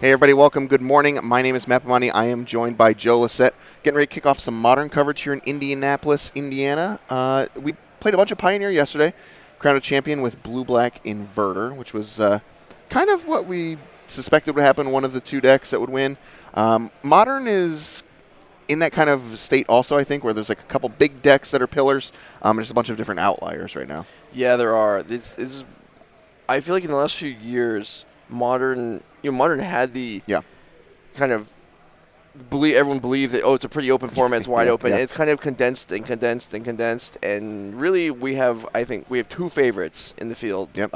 Hey everybody, welcome. Good morning. My name is Mapamani. I am joined by Joe Lissette. Getting ready to kick off some Modern coverage here in Indianapolis, Indiana. We played a bunch of Pioneer yesterday. Crowned a champion with blue-black inverter, which was kind of what we suspected would happen. One of the two decks that would win. Modern is in that kind of state also, I think, where there's like a couple big decks that are pillars. There's a bunch of different outliers right now. Yeah, there are. This is. I feel like in the last few years, Modern had the kind of everyone believed that it's a pretty open format, it's wide open. Yeah. And it's kind of condensed, and really we have two favorites in the field. Yep.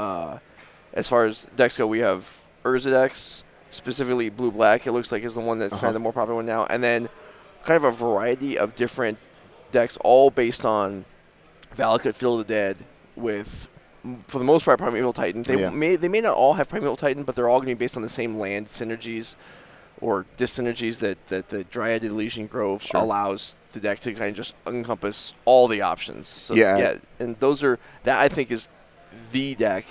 As far as decks go, we have Urza decks, specifically blue black. It looks like is the one that's kind of the more popular one now, and then kind of a variety of different decks, all based on Valakut Field of the Dead with, for the most part, Primeval Titan. They may not all have Primeval Titan, but they're all going to be based on the same land synergies or dyssynergies that the Dryad Elysian Grove allows the deck to kind of just encompass all the options. So and that I think is the deck,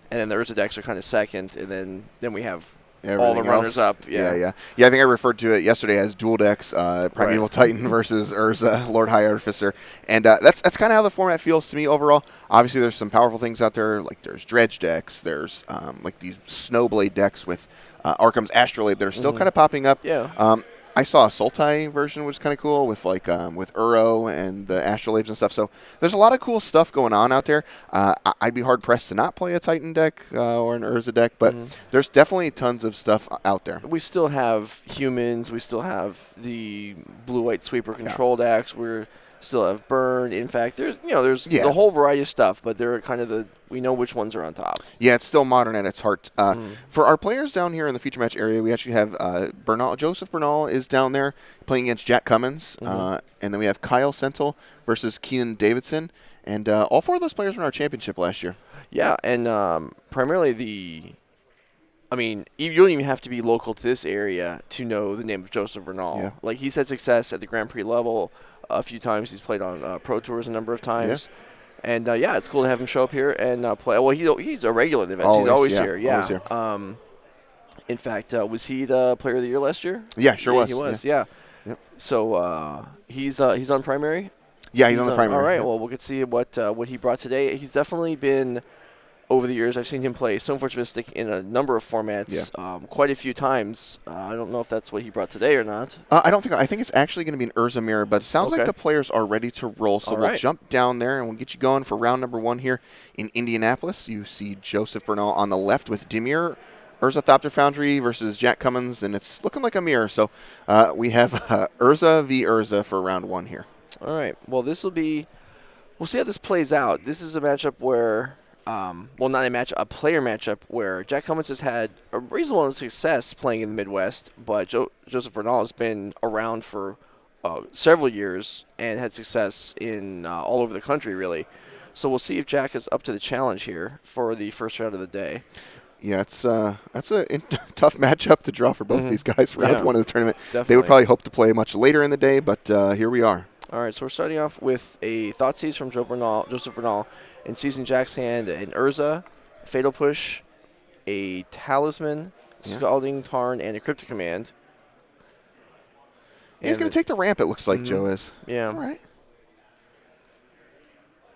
and then the Urza decks are kind of second, and then we have all the runners up. Yeah. I think I referred to it yesterday as dual decks, Primeval Titan versus Urza, Lord High Artificer. And that's kind of how the format feels to me overall. Obviously, there's some powerful things out there, like there's Dredge decks, there's like these Snowblade decks with Arkham's Astrolabe that are still kind of popping up. Yeah. I saw a Sultai version, which is kind of cool, with like with Uro and the Astrolabes and stuff. So there's a lot of cool stuff going on out there. I'd be hard pressed to not play a Titan deck or an Urza deck, but there's definitely tons of stuff out there. We still have humans. We still have the blue-white sweeper control decks. We still have burn. In fact, there's the whole variety of stuff, but they're kind of we know which ones are on top. Yeah, it's still Modern at its heart. For our players down here in the feature match area, we actually have Joseph Bernal is down there playing against Jack Cummins, and then we have Kyle Sentel versus Keenan Davidson, and all four of those players were in our championship last year. Yeah, and primarily you don't even have to be local to this area to know the name of Joseph Bernal. Yeah. Like, he's had success at the Grand Prix level a few times. He's played on Pro Tours a number of times. Yeah. And, it's cool to have him show up here and play. Well, he's a regular in the events. He's always here. Yeah. Always here. In fact, was he the player of the year last year? Yeah, sure was. He was, yeah. Yep. So he's on primary? Yeah, he's on the primary. All right, well, we'll get to see what he brought today. He's definitely been, over the years, I've seen him play Stoneforge Mystic in a number of formats, quite a few times. I don't know if that's what he brought today or not. I think it's actually going to be an Urza mirror, but it sounds like the players are ready to roll. So we'll jump down there and we'll get you going for round number 1 here in Indianapolis. You see Joseph Bernal on the left with Dimir, Urza Thopter Foundry versus Jack Cummins, and it's looking like a mirror. So we have Urza v. Urza for round 1 here. All right. Well, we'll see how this plays out. This is a matchup where, a player matchup where Jack Cummins has had a reasonable success playing in the Midwest, but Joseph Bernal has been around for several years and had success in all over the country, really. So we'll see if Jack is up to the challenge here for the first round of the day. Yeah, that's a tough matchup to draw for both these guys. Round 1 of the tournament. Definitely. They would probably hope to play much later in the day, but here we are. All right, so we're starting off with a Thoughtseize from Joseph Bernal, and seizing Jack's hand, an Urza, Fatal Push, a Talisman, Scalding Tarn, and a Cryptic Command. He's going to take the ramp, it looks like Joe is. Yeah. All right.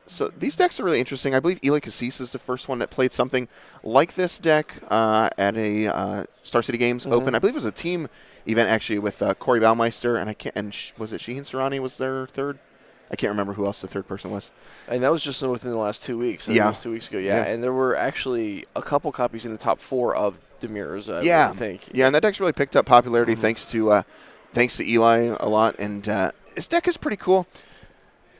So these decks are really interesting. I believe Eli Cassis is the first one that played something like this deck at a Star City Games Open. I believe it was a team event actually with Corey Baumeister and was it Shaheen Sarani was their third? I can't remember who else the third person was. And that was just within the last 2 weeks. Yeah. That was 2 weeks ago. Yeah. And there were actually a couple copies in the top 4 of Demir's. I think. Yeah, and that deck's really picked up popularity thanks to Eli a lot. And this deck is pretty cool.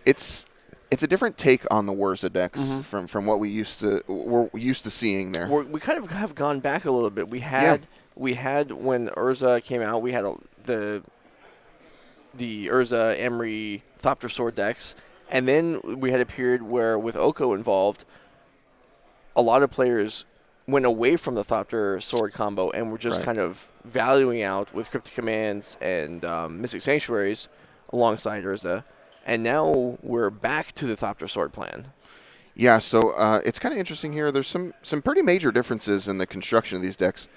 It's a different take on the Urza decks from what we're used to seeing there. We kind of have gone back a little bit. We had when Urza came out, we had the Urza, Emery, Thopter Sword decks, and then we had a period where, with Oko involved, a lot of players went away from the Thopter Sword combo and were just kind of valuing out with Cryptic Commands and Mystic Sanctuaries alongside Urza. And now we're back to the Thopter Sword plan. Yeah, so it's kind of interesting here. There's some pretty major differences in the construction of these decks.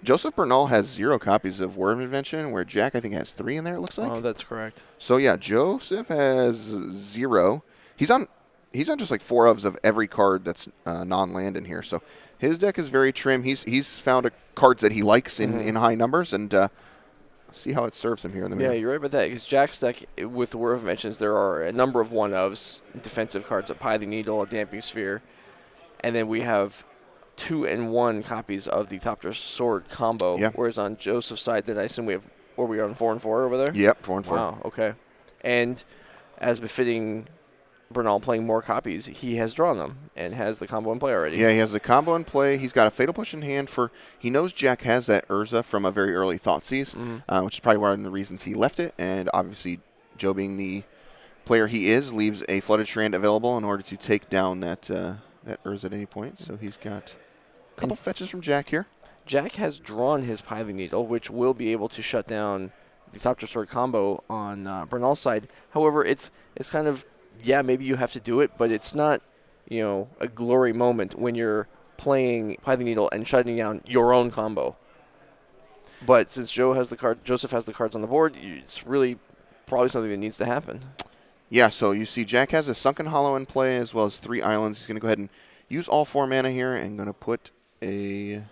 Joseph Bernal has 0 copies of Word of Invention, where Jack, I think, has 3 in there, it looks like. Oh, that's correct. So, yeah, Joseph has 0. He's on just like 4 ofs of every card that's non-land in here. So his deck is very trim. He's found cards that he likes in high numbers, and see how it serves him here in the mirror. Yeah, you're right about that. Because Jack's deck, with the Word of Mentions, there are a number of 1-ofs, defensive cards, a Pie the Needle, a Damping Sphere, and then we have 2 and 1 copies of the Thopter Sword combo. Yeah. Whereas on Joseph's side, then I assume we have, were we on 4 and 4 over there? Yep, 4 and 4. Wow, okay. And as befitting Bernal playing more copies, he has drawn them and has the combo in play already. Yeah, he has the combo in play. He's got a Fatal Push in hand he knows Jack has that Urza from a very early Thoughtseize, which is probably one of the reasons he left it. And obviously, Joe, being the player he is, leaves a Flooded Strand available in order to take down that Urza at any point. So he's got a couple fetches from Jack here. Jack has drawn his Piling Needle, which will be able to shut down the Thopter Sword combo on Bernal's side. However, it's kind of, yeah, maybe you have to do it, but it's not, a glory moment when you're playing Piling Needle and shutting down your own combo. But since Joseph has the cards on the board, it's really probably something that needs to happen. Yeah, so you see Jack has a Sunken Hollow in play as well as 3 islands. He's going to go ahead and use all 4 mana here and going to put an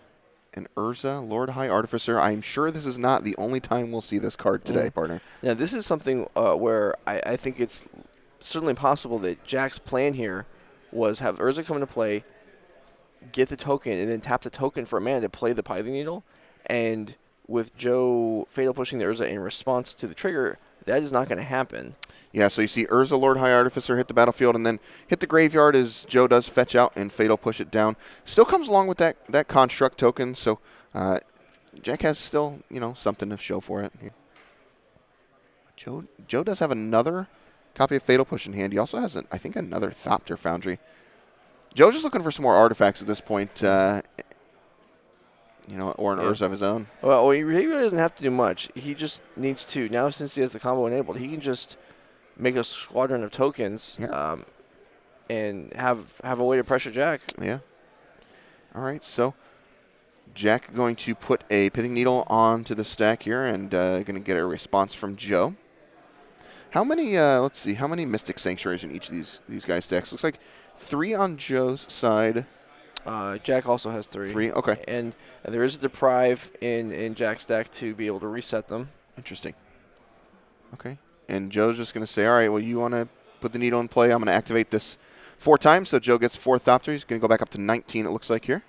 Urza, Lord High Artificer. I'm sure this is not the only time we'll see this card today, partner. Yeah, this is something where I think it's certainly possible that Jack's plan here was have Urza come into play, get the token, and then tap the token for a mana to play the Piling Needle. And with Joe Fatal pushing the Urza in response to the trigger, that is not going to happen. Yeah, so you see Urza, Lord High Artificer hit the battlefield and then hit the graveyard as Joe does fetch out and Fatal push it down. Still comes along with that construct token, so Jack has still, something to show for it. Joe does have another copy of Fatal Push in hand. He also has, I think, another Thopter Foundry. Joe's just looking for some more artifacts at this point, or an Urza of his own. Well, he really doesn't have to do much. He just needs to, now since he has the combo enabled, he can just make a squadron of tokens and have a way to pressure Jack. Yeah. All right, so Jack going to put a Pithing Needle onto the stack here and going to get a response from Joe. How many, let's see, how many Mystic Sanctuaries in each of these guys' decks? Looks like 3 on Joe's side. Jack also has 3. 3, okay. And there is a Deprive in Jack's deck to be able to reset them. Interesting. Okay. And Joe's just going to say, all right, well, you want to put the needle in play. I'm going to activate this 4 times, so Joe gets 4 Thopter. He's going to go back up to 19, it looks like here.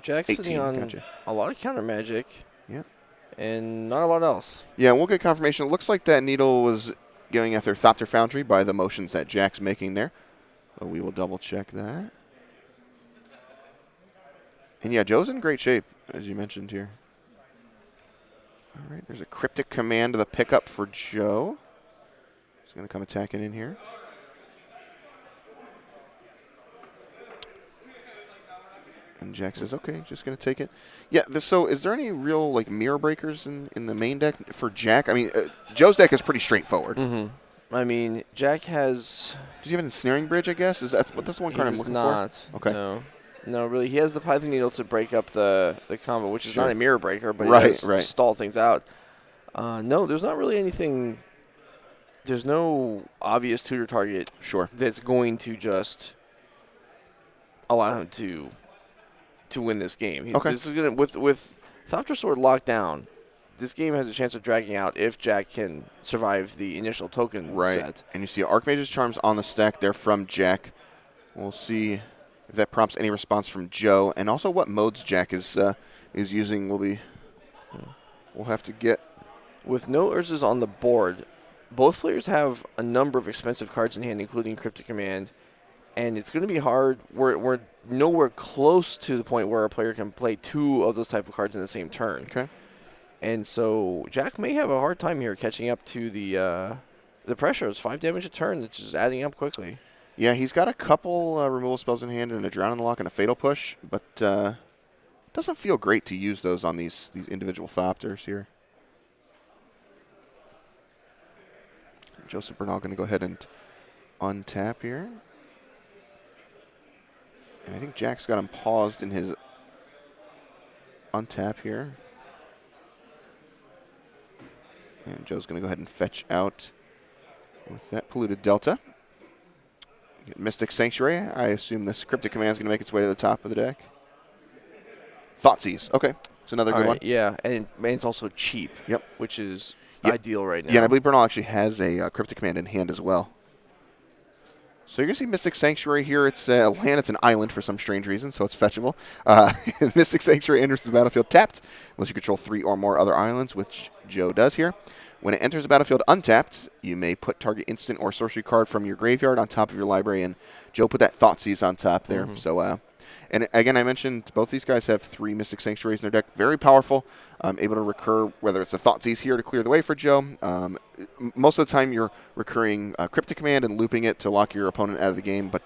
Jack's 18, sitting on gotcha. a lot of counter magic. Yeah. And not a lot else. Yeah, we'll get confirmation. It looks like that needle was going after Thopter Foundry by the motions that Jack's making there. But we will double check that. And yeah, Joe's in great shape, as you mentioned here. All right, there's a Cryptic Command to the pickup for Joe. He's going to come attacking in here. And Jack says, okay, just going to take it. Yeah, so is there any real mirror breakers in the main deck for Jack? I mean, Joe's deck is pretty straightforward. Mm-hmm. I mean, Jack has... Does he have an Ensnaring Bridge, I guess? That's the one card I'm looking for? Okay. No, really. He has the Python Needle to break up the combo, which is not a mirror breaker, but it does stall things out. No, there's not really anything... There's no obvious tutor target that's going to just allow him to win this game. Okay. This is gonna, with Thopter Sword locked down, this game has a chance of dragging out if Jack can survive the initial token set. And you see Archmage's Charms on the stack. They're from Jack. We'll see if that prompts any response from Joe, and also what modes Jack is using. We'll have to get. With no Urzas on the board, both players have a number of expensive cards in hand, including Cryptic Command, and it's going to be hard. We're nowhere close to the point where a player can play 2 of those type of cards in the same turn. Okay. And so Jack may have a hard time here catching up to the pressure. It's 5 damage a turn. It's just adding up quickly. Yeah, he's got a couple removal spells in hand and a Drown in the Lock and a Fatal Push, but doesn't feel great to use those on these individual Thopters here. Joseph Bernal going to go ahead and untap here. And I think Jack's got him paused in his untap here. And Joe's going to go ahead and fetch out with that Polluted Delta. Get Mystic Sanctuary. I assume this Cryptic Command is going to make its way to the top of the deck. Thoughtseize. Okay. It's another good one. Yeah, and it's also cheap. Yep. Which is Yep. ideal right now. Yeah, and I believe Bernal actually has a Cryptic Command in hand as well. So you're going to see Mystic Sanctuary here. It's a land. It's an island for some strange reason, so it's fetchable. Mystic Sanctuary enters the battlefield tapped, unless you control 3 or more other islands, which Joe does here. When it enters the battlefield untapped, you may put target instant or sorcery card from your graveyard on top of your library, and Joe put that Thoughtseize on top there. Mm-hmm. So, and again, I mentioned both these guys have 3 Mystic Sanctuaries in their deck. Very powerful, able to recur, whether it's a Thoughtseize here to clear the way for Joe. Most of the time, you're recurring Cryptic Command and looping it to lock your opponent out of the game, but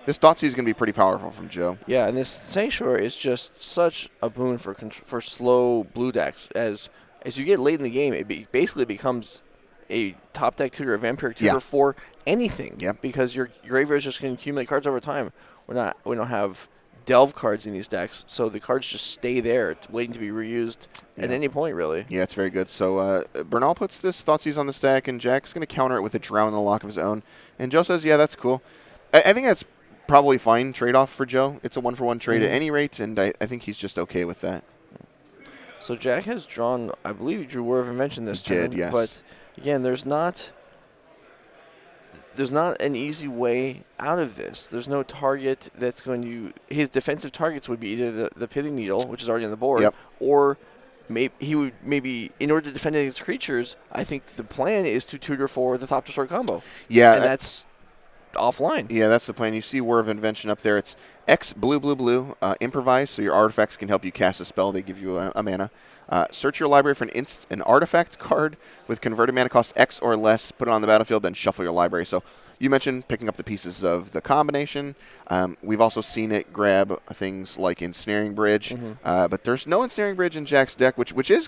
this Thoughtseize is going to be pretty powerful from Joe. Yeah, and this Sanctuary is just such a boon for slow blue decks. As you get late in the game, it basically becomes a top deck tutor, a vampire tutor for anything. Yeah. Because your graveyard is just going to accumulate cards over time. We don't have delve cards in these decks, so the cards just stay there, waiting to be reused at any point, really. Yeah, it's very good. So Bernal puts this Thoughtseize on the stack, and Jack's going to counter it with a Drown and a Lock of his own. And Joe says, yeah, that's cool. I think that's probably fine trade-off for Joe. It's a one-for-one trade at any rate, and I think he's just okay with that. So Jack has drawn, I believe he drew War of Invention this turn. Yes. But again, there's not an easy way out of this. There's no target that's going to. His defensive targets would be either the Pithing Needle, which is already on the board, or he would maybe, in order to defend against creatures, I think the plan is to tutor for the Thopter Sword combo. Yeah. And that's offline. Yeah, that's the plan. You see War of Invention up there. It's X blue, blue, blue. Improvise, so your artifacts can help you cast a spell. They give you a mana. Search your library for an artifact card with converted mana cost X or less. Put it on the battlefield, then shuffle your library. So you mentioned picking up the pieces of the combination. We've also seen it grab things like Ensnaring Bridge. But there's no Ensnaring Bridge in Jack's deck, which is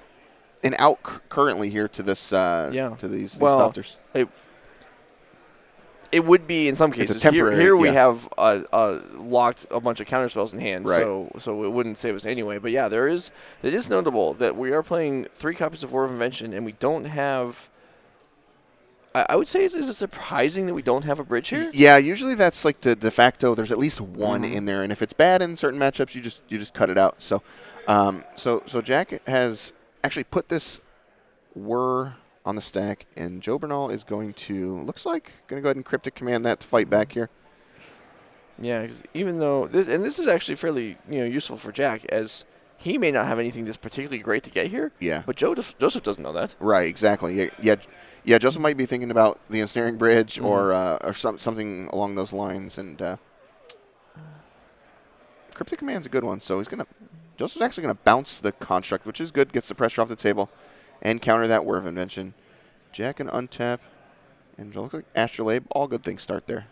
an out currently here to this to these Thopters. It would be in some cases. It's a temporary, here we have locked a bunch of counterspells in hand, right. so it wouldn't save us anyway. But yeah, it is notable that we are playing 3 copies of War of Invention, and we don't have. I would say, is it surprising that we don't have a bridge here? Yeah, usually that's like the de facto. There's at least one in there, and if it's bad in certain matchups, you just cut it out. So, so Jack has actually put this Whir on the stack, and Joe Bernal is going to go ahead and Cryptic Command that to fight back here. Yeah, because even though this is actually fairly useful for Jack, as he may not have anything that's particularly great to get here. Yeah. But Joseph doesn't know that. Right. Exactly. Yeah. Joseph might be thinking about the Ensnaring Bridge or something along those lines, and Cryptic Command's a good one. So Joseph's actually gonna bounce the Construct, which is good. Gets the pressure off the table. And counter that War of Invention. Jack and untap. And it looks like Astrolabe. All good things start there.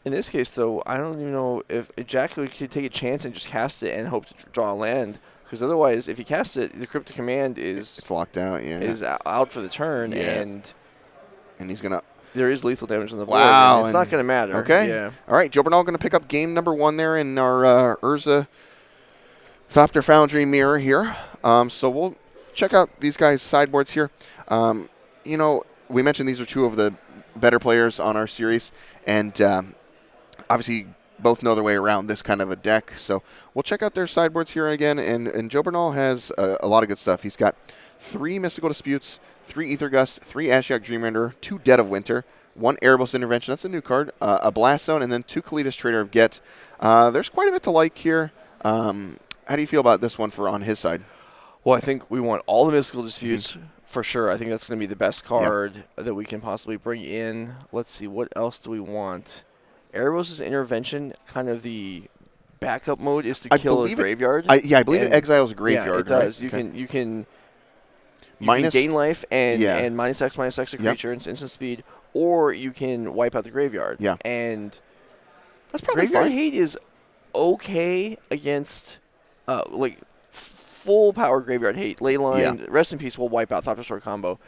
In this case, though, I don't even know if Jack could take a chance and just cast it and hope to draw a land. Because otherwise, if he casts it, the Cryptic Command it's locked out, is out for the turn. Yeah. And he's going to... There is lethal damage on the board. Wow. It's not going to matter. Okay. Yeah. All right, Joe Bernal going to pick up game number 1 there in our Urza Thopter Foundry mirror here. So we'll check out these guys' sideboards here. We mentioned these are 2 of the better players on our series, and obviously both know their way around this kind of a deck. So we'll check out their sideboards here again, and Joe Bernal has a lot of good stuff. He's got 3 Mystical Disputes, 3 Ether Gust, 3 Ashiok Dreamrender, 2 Dead of Winter, 1 Erebos Intervention, that's a new card, a Blast Zone, and then 2 Kalitas Trader of Get. There's quite a bit to like here. How do you feel about this one for on his side? Well, I think we want all the Mystical Disputes for sure. I think that's going to be the best card that we can possibly bring in. Let's see, what else do we want? Erebos' Intervention, kind of the backup mode is to kill a graveyard. I believe it exiles a graveyard. Yeah, it does. Right? You can gain life and -X a creature and instant speed, or you can wipe out the graveyard. Yeah. And that's probably Graveyard fine. Hate is okay against full power Graveyard Hate. Leyline, Rest in Peace will wipe out Thopter Sword combo.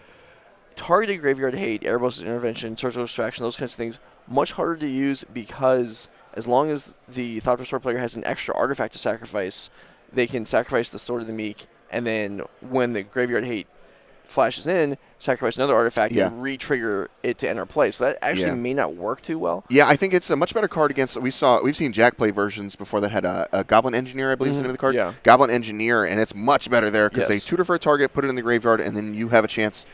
Targeted Graveyard Hate, Erebos' Intervention, Surgical Extraction, those kinds of things, much harder to use because as long as the Thopter Sword player has an extra artifact to sacrifice, they can sacrifice the Sword of the Meek, and then when the Graveyard Hate flashes in, sacrifice another artifact and re-trigger it to enter play. So that actually may not work too well. Yeah, I think it's a much better card against. We've seen Jack play versions before that had a Goblin Engineer, I believe is the name of the card. Yeah. Goblin Engineer, and it's much better there because they tutor for a target, put it in the graveyard, and then you have a chance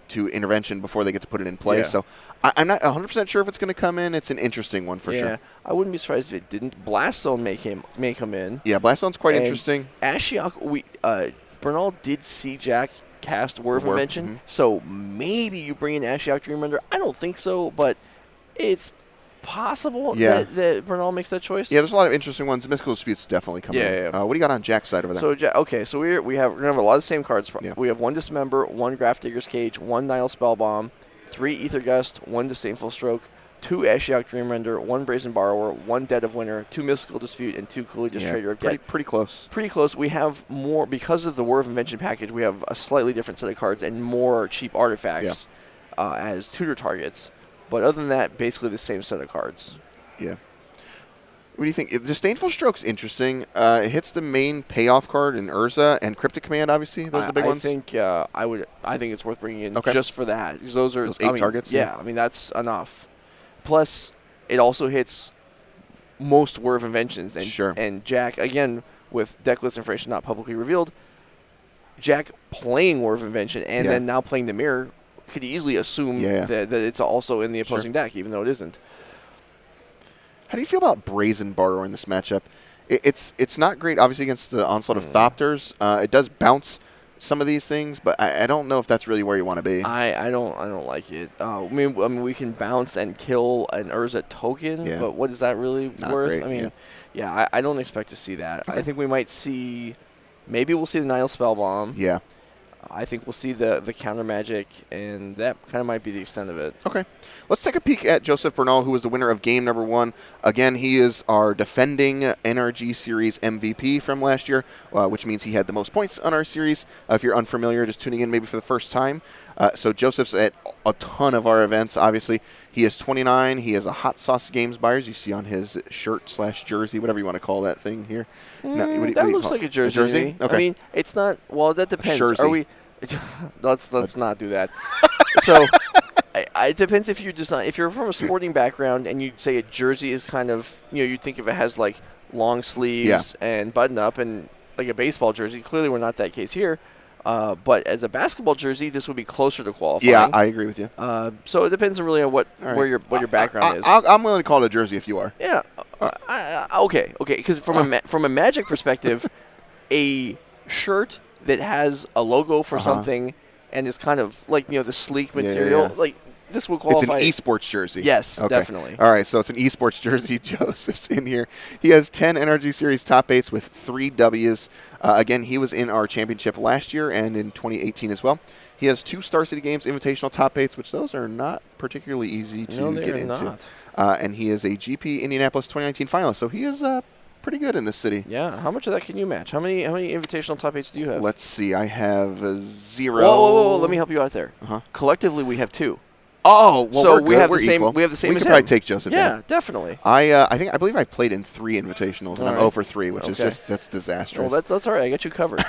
to intervention before they get to put it in play. So I'm not 100% sure if it's going to come in. It's an interesting one for sure. Yeah, I wouldn't be surprised if it didn't. Blast Zone may come in. Yeah, Blast Zone's quite interesting. Ashiok, Bernal did see Jack cast Word of Invention, so maybe you bring in Ashiok Dreamrender. I don't think so, but it's possible that Bernal makes that choice. Yeah, there's a lot of interesting ones. Mystical Dispute's definitely coming in. What do you got on Jack's side over there? So we're going to have a lot of the same cards. We have 1 Dismember, 1 Graft Digger's Cage, 1 Nile Spellbomb, 3 Ether Gust, 1 Disdainful Stroke, 2 Ashiok Dreamrender, 1 Brazen Borrower, 1 Dead of Winter, 2 Mystical Dispute, and 2 Kalida's Trader of Debt. Pretty close. Pretty close. We have more, because of the War of Invention package, we have a slightly different set of cards and more cheap artifacts as tutor targets. But other than that, basically the same set of cards. Yeah. What do you think? Disdainful Stroke's interesting. It hits the main payoff card in Urza and Cryptic Command, obviously. Those are the big ones. I think it's worth bringing in just for that. Because those are 8 targets? Yeah, I mean, that's enough. Plus, it also hits most Word of Inventions. And Jack, again, with deck list information not publicly revealed, Jack playing Word of Invention and then now playing the Mirror could easily assume that it's also in the opposing deck, even though it isn't. How do you feel about Brazen Borrower in this matchup? It's not great, obviously, against the onslaught of Thopters. It does bounce some of these things, but I don't know if that's really where you want to be. I don't like it. I mean, we can bounce and kill an Urza token, but what is that really worth? Great, I mean, I don't expect to see that. Okay. I think we might see, maybe we'll see the Nile Spellbomb. Yeah. I think we'll see the counter magic, and that kind of might be the extent of it. Okay. Let's take a peek at Joseph Bernal, who was the winner of game number 1. Again, he is our defending NRG Series MVP from last year, which means he had the most points on our series. If you're unfamiliar, just tuning in maybe for the first time. So Joseph's at a ton of our events, obviously. He is 29. He has a Hot Sauce Games buyers. You see on his shirt/jersey, whatever you want to call that thing here. That looks like a jersey. A jersey? Okay. I mean, it's not. Well, that depends. Are we? Let's not do that. So it depends if you design. If you're from a sporting background and you say a jersey is kind of, you'd think if it has like long sleeves and button up and like a baseball jersey. Clearly, we're not that case here. But as a basketball jersey, this would be closer to qualifying. Yeah, I agree with you. So it depends really on what your background is. I'm willing to call it a jersey if you are. Yeah. Okay. Because from a Magic perspective, a shirt that has a logo for something and is kind of like the sleek material, like this will qualify. It's an esports jersey. Yes, definitely. All right, so it's an esports jersey. Joseph's in here. He has 10 NRG Series top 8s with 3 Ws. Again, he was in our championship last year and in 2018 as well. He has 2 Star City Games Invitational top 8s, which those are not particularly easy to get into. Not. And he is a GP Indianapolis 2019 finalist, so he is pretty good in this city. Yeah. How much of that can you match? How many invitational top 8s do you have? Let's see. I have 0. Whoa. Let me help you out there. Collectively, we have 2. Oh, well, so we're good. We're equal. We have the same. We could probably take Joseph. Yeah, definitely. I believe I played in 3 invitationals, and I'm 0 for 3, which is that's disastrous. Well, that's all right. I got you covered.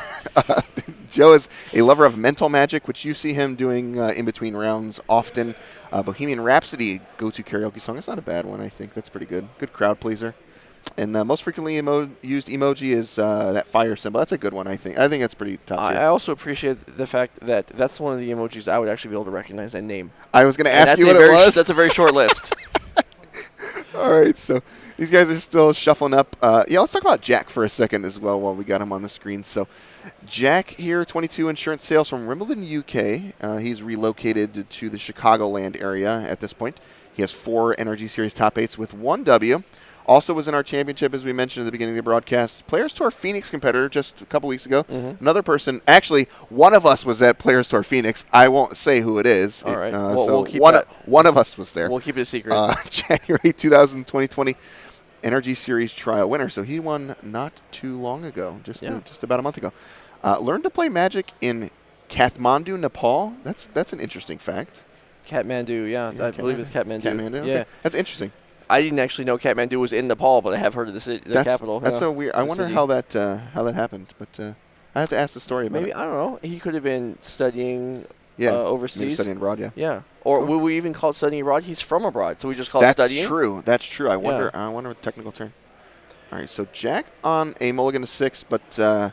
Joe is a lover of mental magic, which you see him doing in between rounds often. Bohemian Rhapsody go-to karaoke song. It's not a bad one, I think. That's pretty good. Good crowd pleaser. And the most frequently used emoji is that fire symbol. That's a good one, I think. I think that's pretty top tier. I also appreciate the fact that that's one of the emojis I would actually be able to recognize and name. I was going to ask you what it was. That's a very short list. All right, so these guys are still shuffling up. Let's talk about Jack for a second as well while we got him on the screen. So Jack here, 22 insurance sales from Wimbledon, UK. He's relocated to the Chicagoland area at this point. He has 4 NRG Series top 8s with 1 W. Also was in our championship, as we mentioned at the beginning of the broadcast. Players Tour Phoenix competitor just a couple weeks ago. Another person, actually, one of us was at Players Tour Phoenix. I won't say who it is. All right. We'll keep one of us was there. We'll keep it a secret. January 2020 NRG Series trial winner. So he won not too long ago, just about a month ago. Learned to play Magic in Kathmandu, Nepal. That's an interesting fact. Kathmandu, I believe it's Kathmandu. Okay. Yeah. That's interesting. I didn't actually know Kathmandu was in Nepal, but I have heard of the city, the capital. That's so weird. I wonder city. how that happened, but I have to ask the story about Maybe it. I don't know. He could have been studying overseas. Maybe studying abroad. Yeah. Yeah. Or Cool. will we even call it studying abroad? He's from abroad, so we just call it studying. That's true. That's true. I wonder. I wonder what the technical term. All right. So Jack on a mulligan to 6, but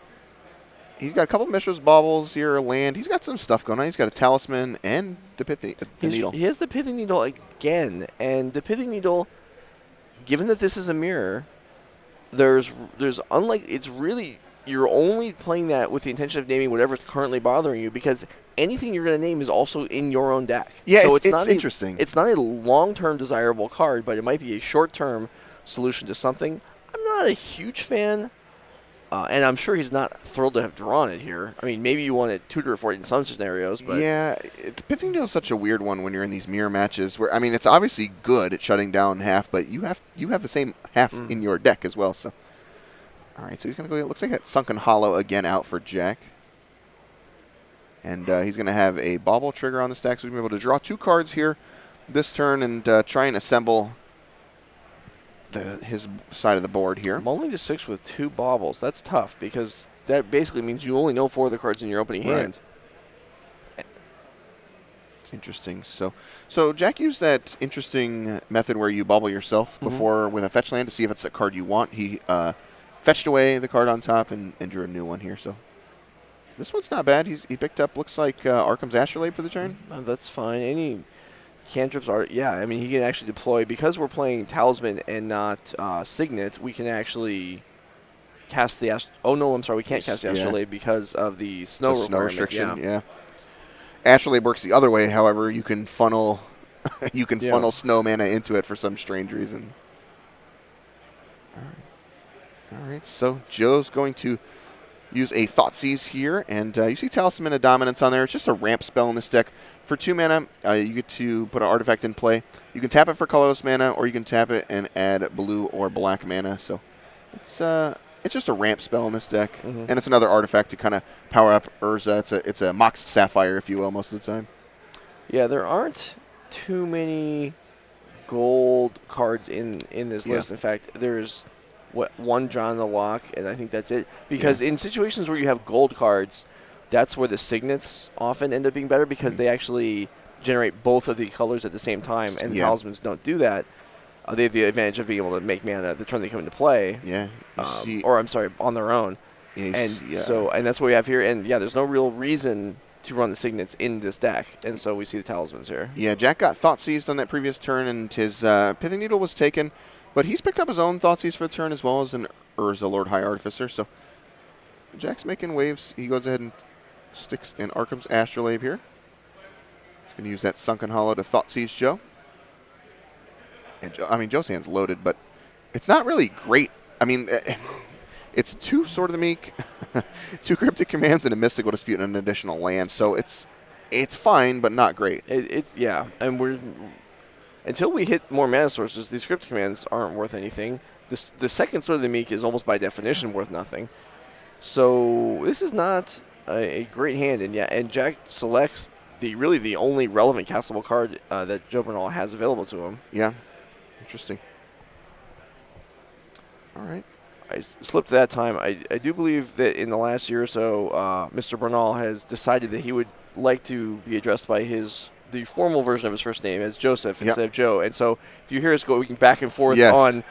he's got a couple of Mishra's baubles here, land. He's got some stuff going on. He's got a talisman and the needle. He has the pithing needle again, and the pithing needle. Given that this is a mirror, there's unlike it's really you're only playing that with the intention of naming whatever's currently bothering you, because anything you're going to name is also in your own deck. Yeah, so it's not interesting. It's not a long-term desirable card, but it might be a short-term solution to something. I'm not a huge fan, and I'm sure he's not thrilled to have drawn it here. I mean, maybe you want to tutor for it in some scenarios, but yeah, the pithing needle is such a weird one when you're in these mirror matches. Where I mean, it's obviously good at shutting down half, but you have the same half in your deck as well. So, all right, so he's gonna go. It looks like that Sunken Hollow again out for Jack. And he's going to have a bauble trigger on the stack, so he's going to be able to draw 2 cards here this turn and try and assemble his side of the board here. Mulling to 6 with 2 baubles. That's tough, because that basically means you only know 4 of the cards in your opening hand. It's interesting. So Jack used that interesting method where you bauble yourself before with a fetch land to see if it's a card you want. He fetched away the card on top and drew a new one here. So this one's not bad. He picked up, looks like, Arkham's Astrolabe for the turn. That's fine. Any cantrips are, I mean, he can actually deploy. Because we're playing Talisman and not Signet, we can actually cast the oh, no, I'm sorry, we can't cast the Astrolabe because of the snow restriction. Yeah. Astrolabe works the other way, however. You can funnel funnel snow mana into it for some strange reason. All right, so Joe's going to use a Thoughtseize here, and you see Talisman of Dominance on there. It's just a ramp spell in this deck. For 2 mana, you get to put an artifact in play. You can tap it for colorless mana, or you can tap it and add blue or black mana. So it's just a ramp spell in this deck, and it's another artifact to kind of power up Urza. It's a Mox Sapphire, if you will, most of the time. Yeah, there aren't too many gold cards in this list. In fact, there's one John the Lock, and I think that's it. Because in situations where you have gold cards, that's where the signets often end up being better, because they actually generate both of the colors at the same time, and the talismans don't do that. They have the advantage of being able to make mana the turn they come into play. Yeah. Or, I'm sorry, on their own. And that's what we have here. And, there's no real reason to run the signets in this deck, and so we see the talismans here. Yeah, Jack got Thoughtseized on that previous turn, and his Pithing Needle was taken. But he's picked up his own Thoughtseize for the turn, as well as an Urza Lord High Artificer. So Jack's making waves. He goes ahead and sticks in Arkham's Astrolabe here. He's going to use that Sunken Hollow to Thoughtseize Joe. And Joe's hand's loaded, but it's not really great. I mean, it's 2 Sword of the Meek, 2 Cryptic Commands, and a Mystical Dispute and an additional land. So it's fine, but not great. And we're until we hit more mana sources, these Cryptic Commands aren't worth anything. The second Sword of the Meek is almost by definition worth nothing. So this is not a great hand, and Jack selects the only relevant castable card that Joe Bernal has available to him. Yeah, interesting. All right. I slipped that time. I do believe that in the last year or so, Mr. Bernal has decided that he would like to be addressed by the formal version of his first name as Joseph instead of Joe. And so if you hear us going back and forth on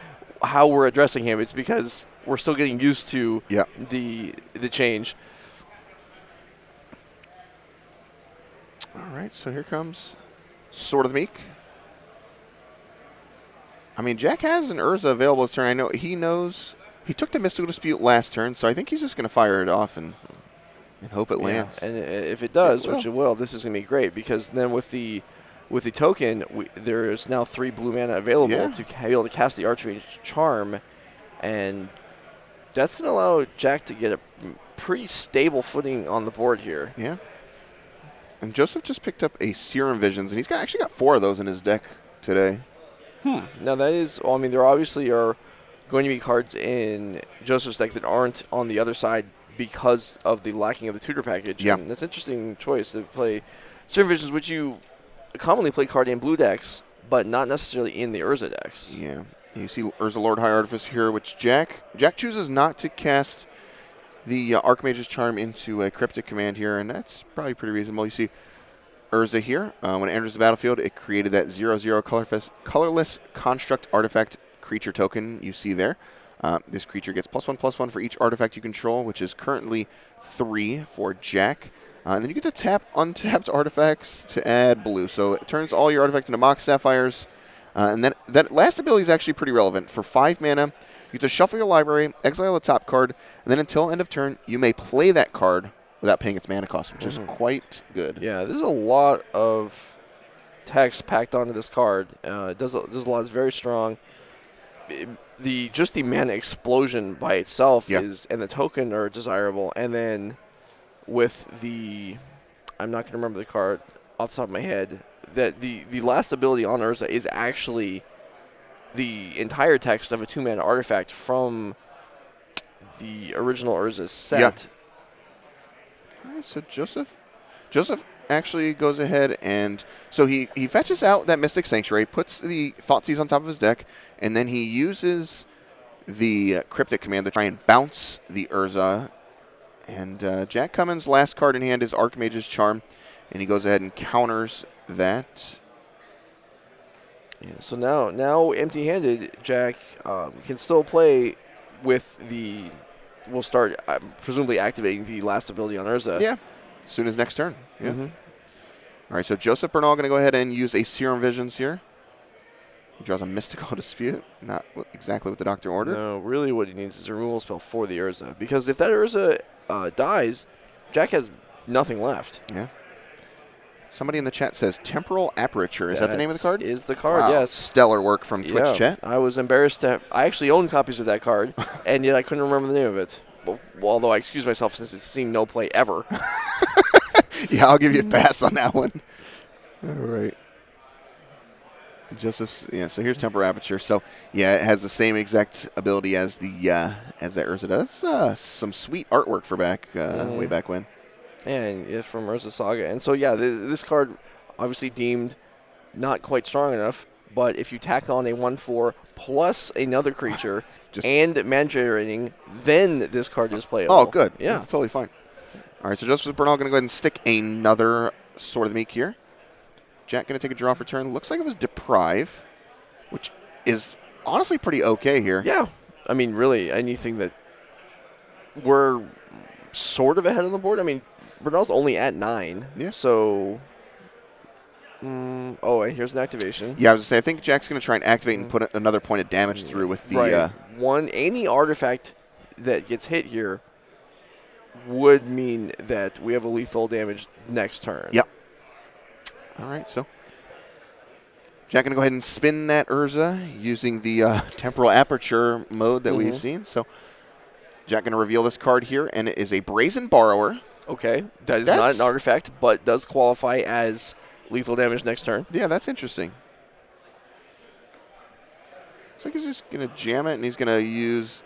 how we're addressing him, it's because we're still getting used to the change. All right, so here comes Sword of the Meek. I mean, Jack has an Urza available this turn. I know he knows. He took the Mystical Dispute last turn, so I think he's just going to fire it off and hope it lands. And if it does, which it will, this is going to be great, because then with the token, there's now 3 blue mana available to be able to cast the Archmage Charm, and that's going to allow Jack to get a pretty stable footing on the board here. Yeah. And Joseph just picked up a Serum Visions, and he's actually got 4 of those in his deck today. Now that is, there obviously are going to be cards in Joseph's deck that aren't on the other side because of the lacking of the tutor package. Yeah. And that's an interesting choice to play Serum Visions, which you commonly play card in blue decks, but not necessarily in the Urza decks. Yeah. You see Urza Lord High Artifice here, which Jack chooses not to cast the Archmage's Charm into a Cryptic Command here, and that's probably pretty reasonable. You see Urza here. When it enters the battlefield, it created that 0/0 colorless construct artifact creature token you see there. This creature gets +1/+1 for each artifact you control, which is currently 3 for Jack. And then you get to tap untapped artifacts to add blue. So it turns all your artifacts into Mox Sapphires. And then that last ability is actually pretty relevant. For 5 mana, you get to shuffle your library, exile the top card, and then until end of turn, you may play that card without paying its mana cost, which is quite good. Yeah, there's a lot of text packed onto this card. It does a lot. It's very strong. Just the mana explosion by itself is, and the token are desirable. And then with the, I'm not going to remember the card off the top of my head, that the last ability on Urza is actually the entire text of a 2-mana artifact from the original Urza set. Yeah. All right, so Joseph actually goes ahead and so he fetches out that Mystic Sanctuary, puts the Thoughtseize on top of his deck, and then he uses the Cryptic Command to try and bounce the Urza. And Jack Cummins' last card in hand is Archmage's Charm, and he goes ahead and counters that. Yeah, so now empty-handed, Jack can still play with the. We'll start presumably activating the last ability on Urza. Yeah, as soon as next turn. Yeah. Mm-hmm. All right, so Joseph Bernal going to go ahead and use a Serum Visions here. He draws a Mystical Dispute, not exactly what the Doctor ordered. No, really what he needs is a removal spell for the Urza. Because if that Urza dies, Jack has nothing left. Yeah. Somebody in the chat says Temporal Aperture. Is that the name of the card? Is the card, wow. yes. Stellar work from Twitch chat. I was embarrassed I actually own copies of that card, and yet I couldn't remember the name of it. Well, although I excuse myself since it's seen no play ever. Yeah, I'll give you a pass on that one. All right. Joseph's, yeah, so here's Temporal Aperture. So, yeah, it has the same exact ability as that Urza does. Some sweet artwork for way back when. And it's from Urza Saga. And so, yeah, this card obviously deemed not quite strong enough, but if you tack on a 1/4 plus another creature and mana generating, then this card is playable. Oh, good. Yeah. That's totally fine. All right, so Joseph Bernal going to go ahead and stick another Sword of the Meek here. Jack going to take a draw for turn. Looks like it was Deprive, which is honestly pretty okay here. Yeah. I mean, really, anything that we're sort of ahead on the board. I mean, Bernal's only at 9. Yeah. So, and here's an activation. Yeah, I was going to say, I think Jack's going to try and activate and put another point of damage through with the... Any artifact that gets hit here would mean that we have a lethal damage next turn. Yep. All right, so Jack going to go ahead and spin that Urza using the Temporal Aperture mode that we've seen. So Jack going to reveal this card here, and it is a Brazen Borrower. Okay, that is not an artifact, but does qualify as lethal damage next turn. Yeah, that's interesting. Looks like he's just going to jam it, and he's going to use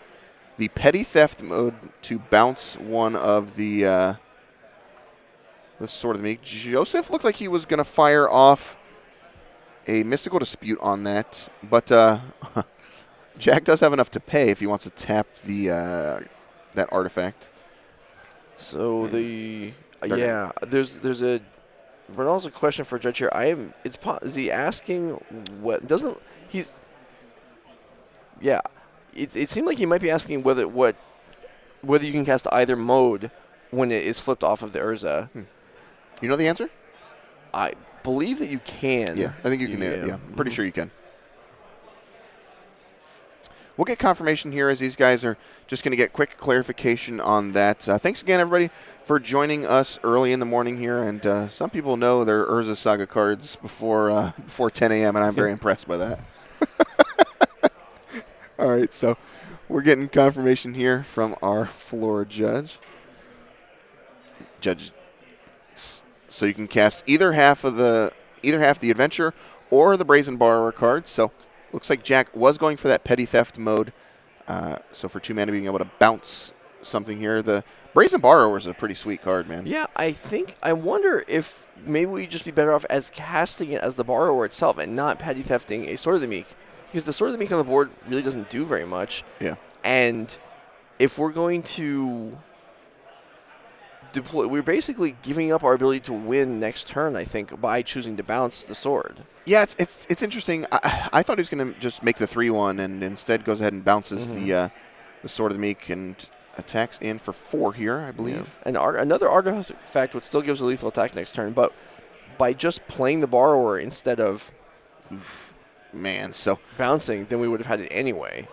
the Petty Theft mode to bounce one of the Sword of the Meek. Joseph looked like he was going to fire off a Mystical Dispute on that, but Jack does have enough to pay if he wants to tap that artifact. So there's a Bernal's a question for Judge here. Is he asking what doesn't he's yeah. It seemed like he might be asking whether you can cast either mode when it is flipped off of the Urza. You know the answer? I believe that you can. Yeah, I think you can. Yeah, I'm pretty sure you can. We'll get confirmation here as these guys are just going to get quick clarification on that. Thanks again, everybody, for joining us early in the morning here. And some people know their Urza Saga cards before 10 a.m., and I'm very impressed by that. All right, so we're getting confirmation here from our floor judge. So you can cast either half the adventure or the Brazen Borrower card. So looks like Jack was going for that Petty Theft mode. So for 2 mana, being able to bounce something here. The Brazen Borrower is a pretty sweet card, man. Yeah, I wonder if maybe we'd just be better off as casting it as the borrower itself and not petty thefting a Sword of the Meek. Because the Sword of the Meek on the board really doesn't do very much. Yeah. And if we're going to deploy, we're basically giving up our ability to win next turn, I think, by choosing to bounce the sword. Yeah, it's interesting. I thought he was going to just make the 3-1 and instead goes ahead and bounces the Sword of the Meek and attacks in for 4 here, I believe. Yeah. And another artifact would still gives a lethal attack next turn, but by just playing the borrower instead of bouncing, then we would have had it anyway.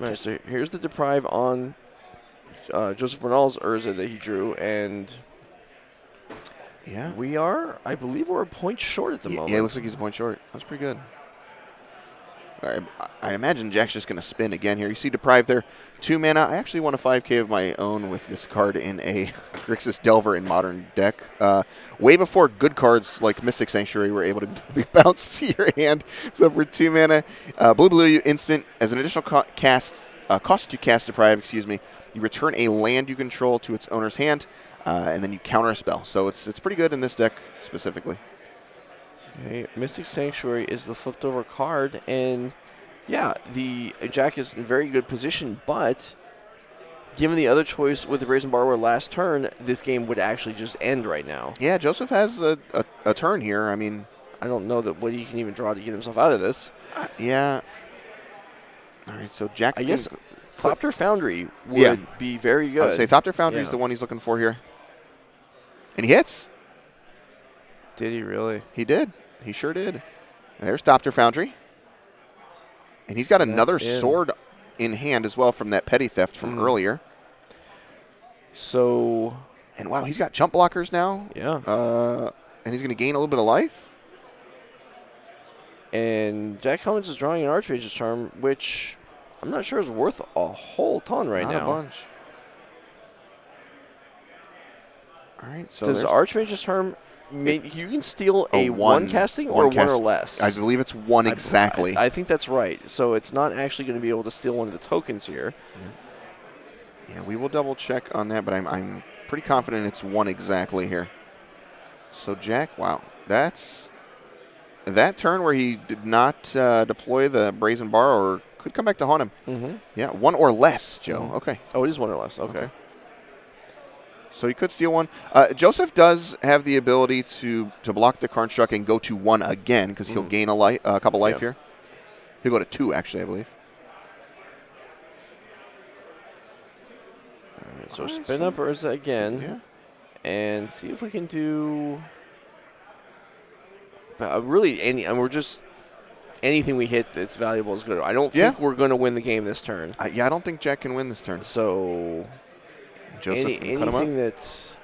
All right, so here's the deprive on Joseph Bernal's Urza that he drew, and yeah, I believe we're a point short at the moment. Yeah, it looks like he's a point short. That's pretty good. I imagine Jack's just going to spin again here. You see Deprive there, 2 mana. I actually won a 5K of my own with this card in a Grixis Delver in Modern deck. Way before good cards like Mystic Sanctuary were able to be bounced to your hand. So for 2 mana, blue, you instant, as an additional cost to cast Deprive, you return a land you control to its owner's hand, and then you counter a spell. So it's pretty good in this deck specifically. Okay, Mystic Sanctuary is the flipped over card, and yeah, the Jack is in very good position, but given the other choice with the Brazen Borrower last turn, this game would actually just end right now. Yeah, Joseph has a turn here. I mean, I don't know that what he can even draw to get himself out of this. Yeah. All right, so Jack. I guess Thopter Foundry would be very good. I would say Thopter Foundry is the one he's looking for here. And he hits. Did he really? He did. He sure did. And there's Thopter Foundry. And he's got another sword in hand as well from that petty theft from earlier. So. And wow, he's got jump blockers now. Yeah. And he's going to gain a little bit of life. And Jack Cummins is drawing an Archmage's Charm, which I'm not sure is worth a whole ton right now. Not a bunch. All right, so does Archmage's Charm make you can steal a one casting or one or less? I believe it's 1 exactly. I think that's right. So it's not actually going to be able to steal one of the tokens here. Yeah, we will double check on that, but I'm pretty confident it's 1 exactly here. So Jack, wow, that's that turn where he did not deploy the Brazen Borrower could come back to haunt him. Yeah, 1 or less, Joe. Okay. Oh, it is 1 or less. Okay. So he could steal 1. Joseph does have the ability to block the Karnstruck and go to 1 again because he'll gain a couple life here. He'll go to 2, actually, I believe. All right, so spin up Urza again and see if we can do really anything we hit that's valuable is good. I don't think we're going to win the game this turn. I don't think Jack can win this turn. So Joseph anything that's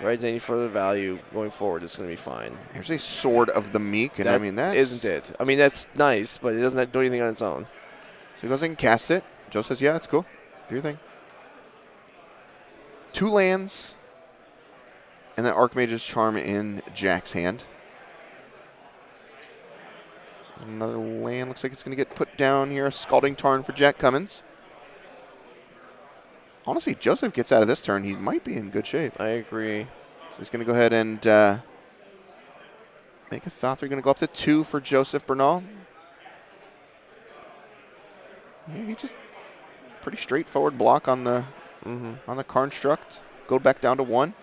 right any further value going forward is going to be fine. Here's a Sword of the Meek, and that isn't it. I mean, that's nice, but it doesn't do anything on its own. So he goes and casts it. Joe says, yeah, that's cool. Do your thing. 2 lands, and then Archmage's Charm in Jack's hand. So another land. Looks like it's going to get put down here. A Scalding Tarn for Jack Cummins. Honestly, Joseph gets out of this turn, he might be in good shape. I agree. So he's going to go ahead and make a thought. They're going to go up to 2 for Joseph Bernal. Yeah, he just pretty straightforward block on the Karnstruct. Go back down to 1.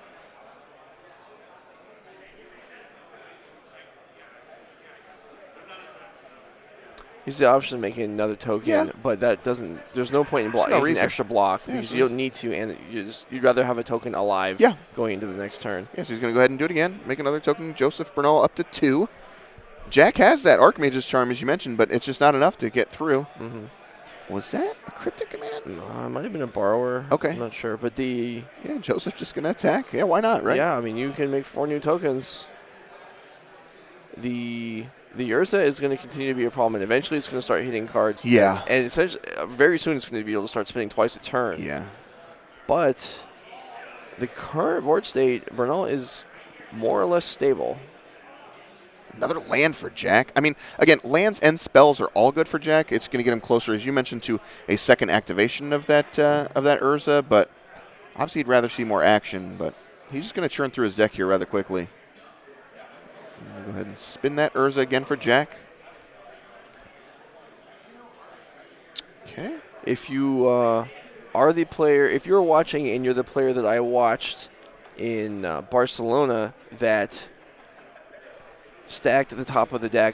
He's the option of making another token, but that doesn't. There's no point in blocking an extra block because you don't need to, and you'd rather have a token alive going into the next turn. Yeah, so he's going to go ahead and do it again. Make another token. Joseph Bernal up to 2. Jack has that Archmage's Charm, as you mentioned, but it's just not enough to get through. Was that a Cryptic Command? It might have been a Borrower. Okay. I'm not sure, but Joseph's just going to attack. Yeah, why not, right? Yeah, I mean, you can make 4 new tokens. The Urza is going to continue to be a problem, and eventually it's going to start hitting cards. Yeah. And essentially, very soon it's going to be able to start spinning twice a turn. Yeah. But the current board state, Bernal is more or less stable. Another land for Jack. I mean, again, lands and spells are all good for Jack. It's going to get him closer, as you mentioned, to a second activation of that Urza. But obviously, he'd rather see more action. But he's just going to churn through his deck here rather quickly. Go ahead and spin that Urza again for Jack. Okay. If you are the player, if you're watching and you're the player that I watched in Barcelona that stacked at the top of the deck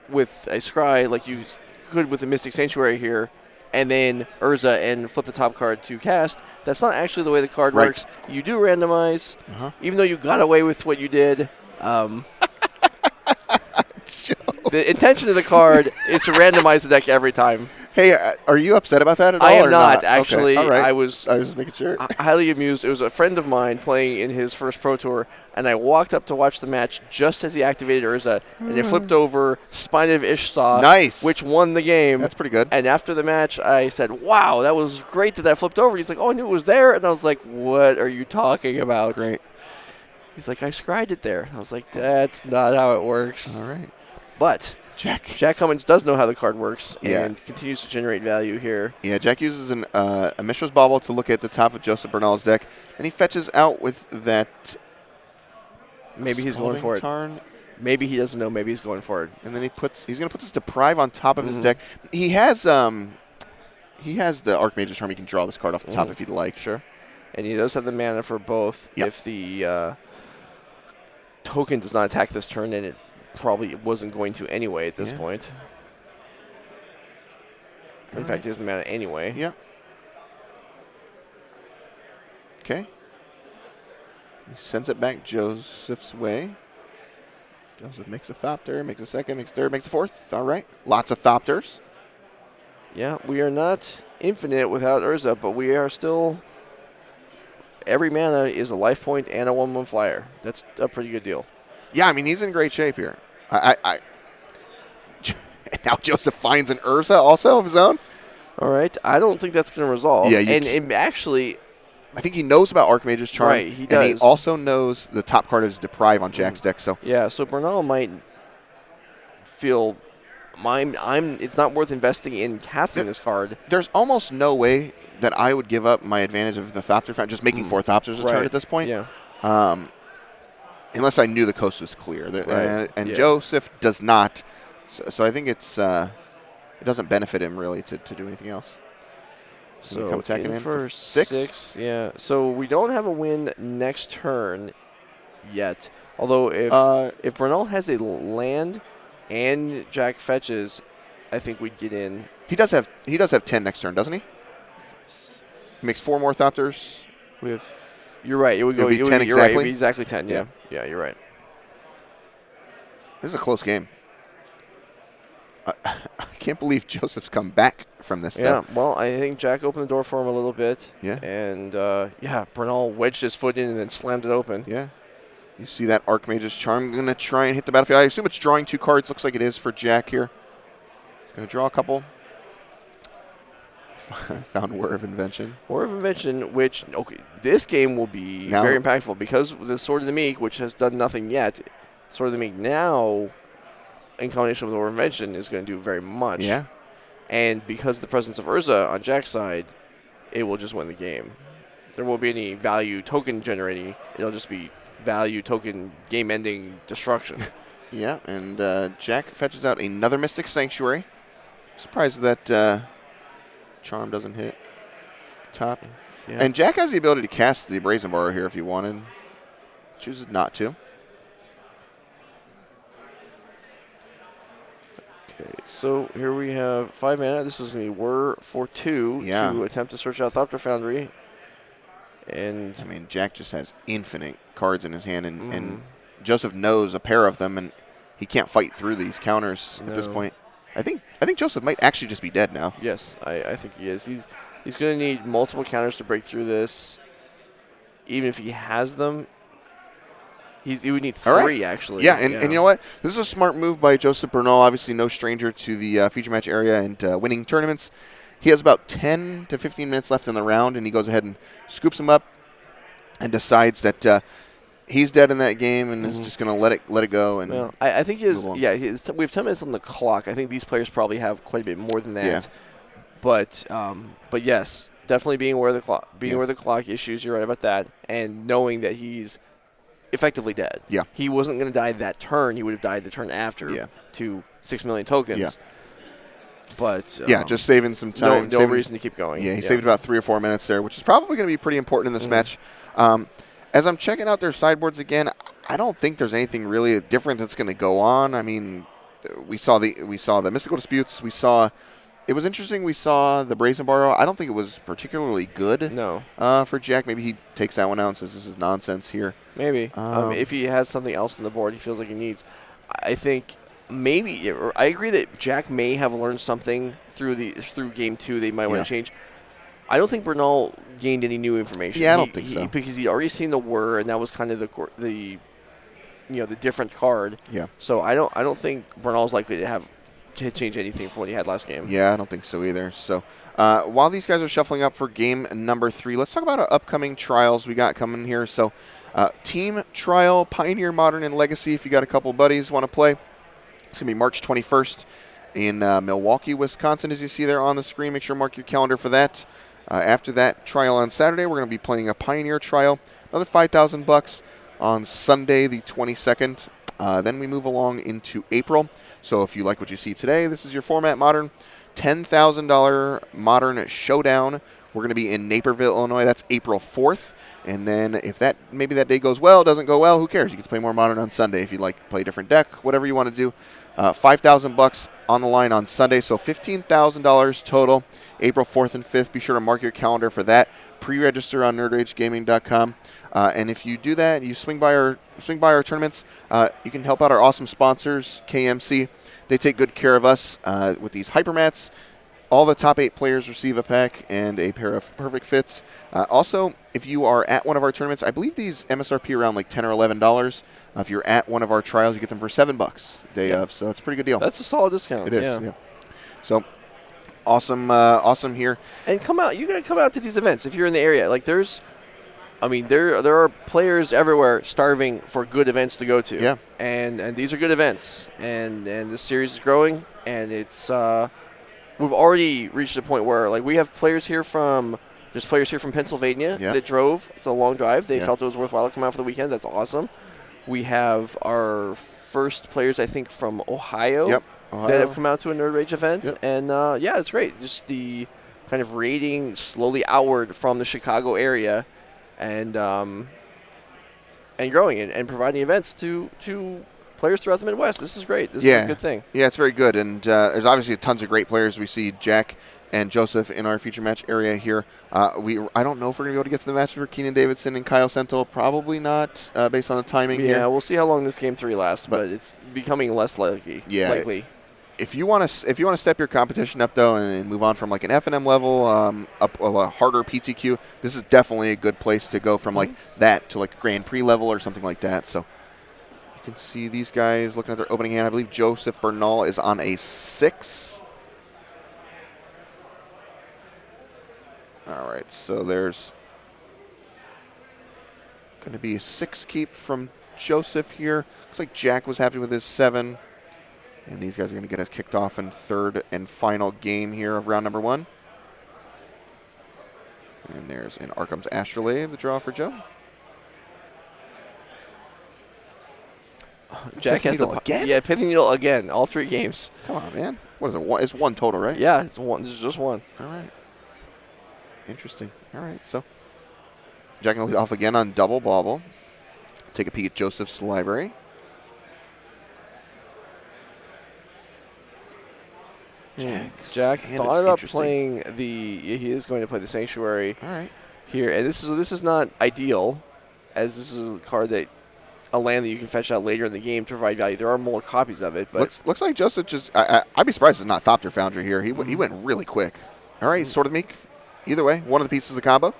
with a Scry like you could with the Mystic Sanctuary here, and then Urza and flip the top card to cast, that's not actually the way the card works. You do randomize, even though you got away with what you did. The intention of the card is to randomize the deck every time. Hey, are you upset about that at all? I am or not, actually. Okay. All right. I was making sure. highly amused. It was a friend of mine playing in his first Pro Tour, and I walked up to watch the match just as he activated Urza, and it flipped over Spine of Ishsaw, nice, which won the game. That's pretty good. And after the match, I said, wow, that was great that flipped over. He's like, oh, I knew it was there. And I was like, what are you talking about? Great. He's like, I scried it there. I was like, that's not how it works. All right. But Jack Cummins does know how the card works and continues to generate value here. Yeah, Jack uses a Mishra's Bauble to look at the top of Joseph Bernal's deck, and he fetches out with that. Maybe he's going for it. Tarn. Maybe he doesn't know. Maybe he's going for it. And then he's going to put this Deprive on top of his deck. He has the Archmage's Charm. He can draw this card off the top if he'd like. Sure. And he does have the mana for both. Yep. If the token does not attack this turn, and it probably wasn't going to anyway at this point. In fact, he has the mana anyway. Yeah. Okay. He sends it back Joseph's way. Joseph makes a Thopter, makes a second, makes a third, makes a fourth. All right. Lots of Thopters. Yeah, we are not infinite without Urza, but we are still... Every mana is a life point and a 1/1 flyer. That's a pretty good deal. Yeah, I mean, he's in great shape here. Now Joseph finds an Urza also of his own. All right. I don't think that's going to resolve. Yeah, and actually... I think he knows about Archmage's Charm. Right, he does. And he also knows the top card is Deprive on Jack's deck. So yeah, so Bernal might feel... it's not worth investing in casting this card. There's almost no way that I would give up my advantage of the Thopter fountain, just making 4 Thopters a turn at this point. Yeah. Unless I knew the coast was clear. And Joseph does not. So I think it doesn't benefit him really to do anything else. So come attacking in for 6. Yeah. So we don't have a win next turn yet. Although if Bernal has a land and Jack fetches, I think we'd get in. He does have 10 next turn, doesn't he? He makes 4 more Thopters. You're right. It would go. It would be 10 exactly. Right. It would be exactly. exactly 10. Yeah. Yeah, you're right. This is a close game. I can't believe Joseph's come back from this. Yeah, well, I think Jack opened the door for him a little bit. Yeah. And, Bernal wedged his foot in and then slammed it open. Yeah. You see that Archmage's Charm going to try and hit the battlefield. I assume it's drawing 2 cards. Looks like it is for Jack here. He's going to draw a couple. Found War of Invention. War of Invention, which, this game will be very impactful because the Sword of the Meek, which has done nothing yet, Sword of the Meek now, in combination with War of Invention, is going to do very much. Yeah. And because of the presence of Urza on Jack's side, it will just win the game. There won't be any value token generating. It'll just be value token game-ending destruction. Yeah, and Jack fetches out another Mystic Sanctuary. Surprised that Charm doesn't hit top. Yeah. And Jack has the ability to cast the Brazen Borrower here if he wanted. Chooses not to. Okay, so here we have 5 mana. This is going to be Whir for 2 to attempt to search out Thopter Foundry. And I mean, Jack just has infinite cards in his hand, and Joseph knows a pair of them, and he can't fight through these counters at this point. I think Joseph might actually just be dead now. Yes, I think he is. He's going to need multiple counters to break through this. Even if he has them, he would need 3 actually. Yeah, and you know what? This is a smart move by Joseph Bernal. Obviously, no stranger to the feature match area and winning tournaments. He has about 10 to 15 minutes left in the round, and he goes ahead and scoops them up and decides that he's dead in that game and is just going to let it go. And well, I think we have 10 minutes on the clock. I think these players probably have quite a bit more than that. Yeah. But yes, definitely being aware of the clock, aware of the clock issues. You're right about that, and knowing that he's effectively dead. Yeah. He wasn't going to die that turn. He would have died the turn after. Yeah. To 6 million tokens. Yeah. But just saving some time. No reason to keep going. Yeah, he saved about 3 or 4 minutes there, which is probably going to be pretty important in this match. As I'm checking out their sideboards again, I don't think there's anything really different that's going to go on. I mean, we saw the mystical disputes. It was interesting. We saw the Brazen Borrow. I don't think it was particularly good. No. For Jack, maybe he takes that one out and says this is nonsense here. Maybe if he has something else on the board he feels like he needs. I think maybe I agree that Jack may have learned something through game 2 they might want to change. I don't think Bernal gained any new information. Yeah, I don't think so. Because he'd already seen the whir, and that was kind of the different card. Yeah. So I don't think Bernal's likely to change anything from what he had last game. Yeah, I don't think so either. So while these guys are shuffling up for game number 3, let's talk about our upcoming trials we got coming here. So team trial, Pioneer, Modern, and Legacy. If you got a couple buddies want to play, it's going to be March 21st in Milwaukee, Wisconsin, as you see there on the screen. Make sure to mark your calendar for that. After that trial on Saturday, we're going to be playing a Pioneer trial, another $5,000 on Sunday the 22nd. Then we move along into April. So if you like what you see today, this is your format Modern. $10,000 Modern Showdown. We're going to be in Naperville, Illinois. That's April 4th. And then if maybe that day goes well, doesn't go well, who cares? You get to play more Modern on Sunday if you'd like to play a different deck, whatever you want to do. $5,000 on the line on Sunday, so $15,000 total. April 4th and 5th. Be sure to mark your calendar for that. Pre-register on nerdragegaming.com. And if you do that, you swing by our tournaments, you can help out our awesome sponsors, KMC. They take good care of us with these hypermats. All the top 8 players receive a pack and a pair of perfect fits. Also, if you are at one of our tournaments, I believe these MSRP around like $10 or $11. If you're at one of our trials, you get them for $7 day of. So it's a pretty good deal. That's a solid discount. It is. Yeah. So awesome here. And come out. You got to come out to these events if you're in the area. Like there are players everywhere starving for good events to go to. Yeah. And these are good events. And this series is growing. And it's we've already reached a point where like we have players here from Pennsylvania that drove. It's a long drive. They felt it was worthwhile to come out for the weekend. That's awesome. We have our first players, I think, from Ohio, that have come out to a Nerd Rage event. Yep. And, it's great. Just the kind of radiating slowly outward from the Chicago area and growing and providing events to players throughout the Midwest. This is great. This is a good thing. Yeah, it's very good. And there's obviously tons of great players. We see Jack and Joseph in our feature match area here. I don't know if we're going to be able to get to the match for Keenan Davidson and Kyle Sentel. Probably not, based on the timing here. Yeah, we'll see how long this game 3 lasts, but it's becoming less likely. Yeah. Likely. If you want to step your competition up though and move on from like an F&M level up a harder PTQ, this is definitely a good place to go from like that to like Grand Prix level or something like that. So you can see these guys looking at their opening hand. I believe Joseph Bernal is on a 6. All right, so there's going to be a 6 keep from Joseph here. Looks like Jack was happy with his 7. And these guys are going to get us kicked off in third and final game here of round number 1. And there's an Arkham's Astrolabe, the draw for Joe. Jack has the again? Yeah, Pithing Needle again, all 3 games. Come on, man. What is it? It's 1 total, right? Yeah, it's 1. This is just 1. All right. Interesting. All right, so Jack going to lead off again on double bauble. Take a peek at Joseph's library. Jack thought about playing he is going to play the Sanctuary here. And this is not ideal, as this is a land that you can fetch out later in the game to provide value. There are more copies of it. But looks like Joseph just, I'd be surprised it's not Thopter Foundry here. He went really quick. All right, Sword of the Meek. Either way, one of the pieces of the combo.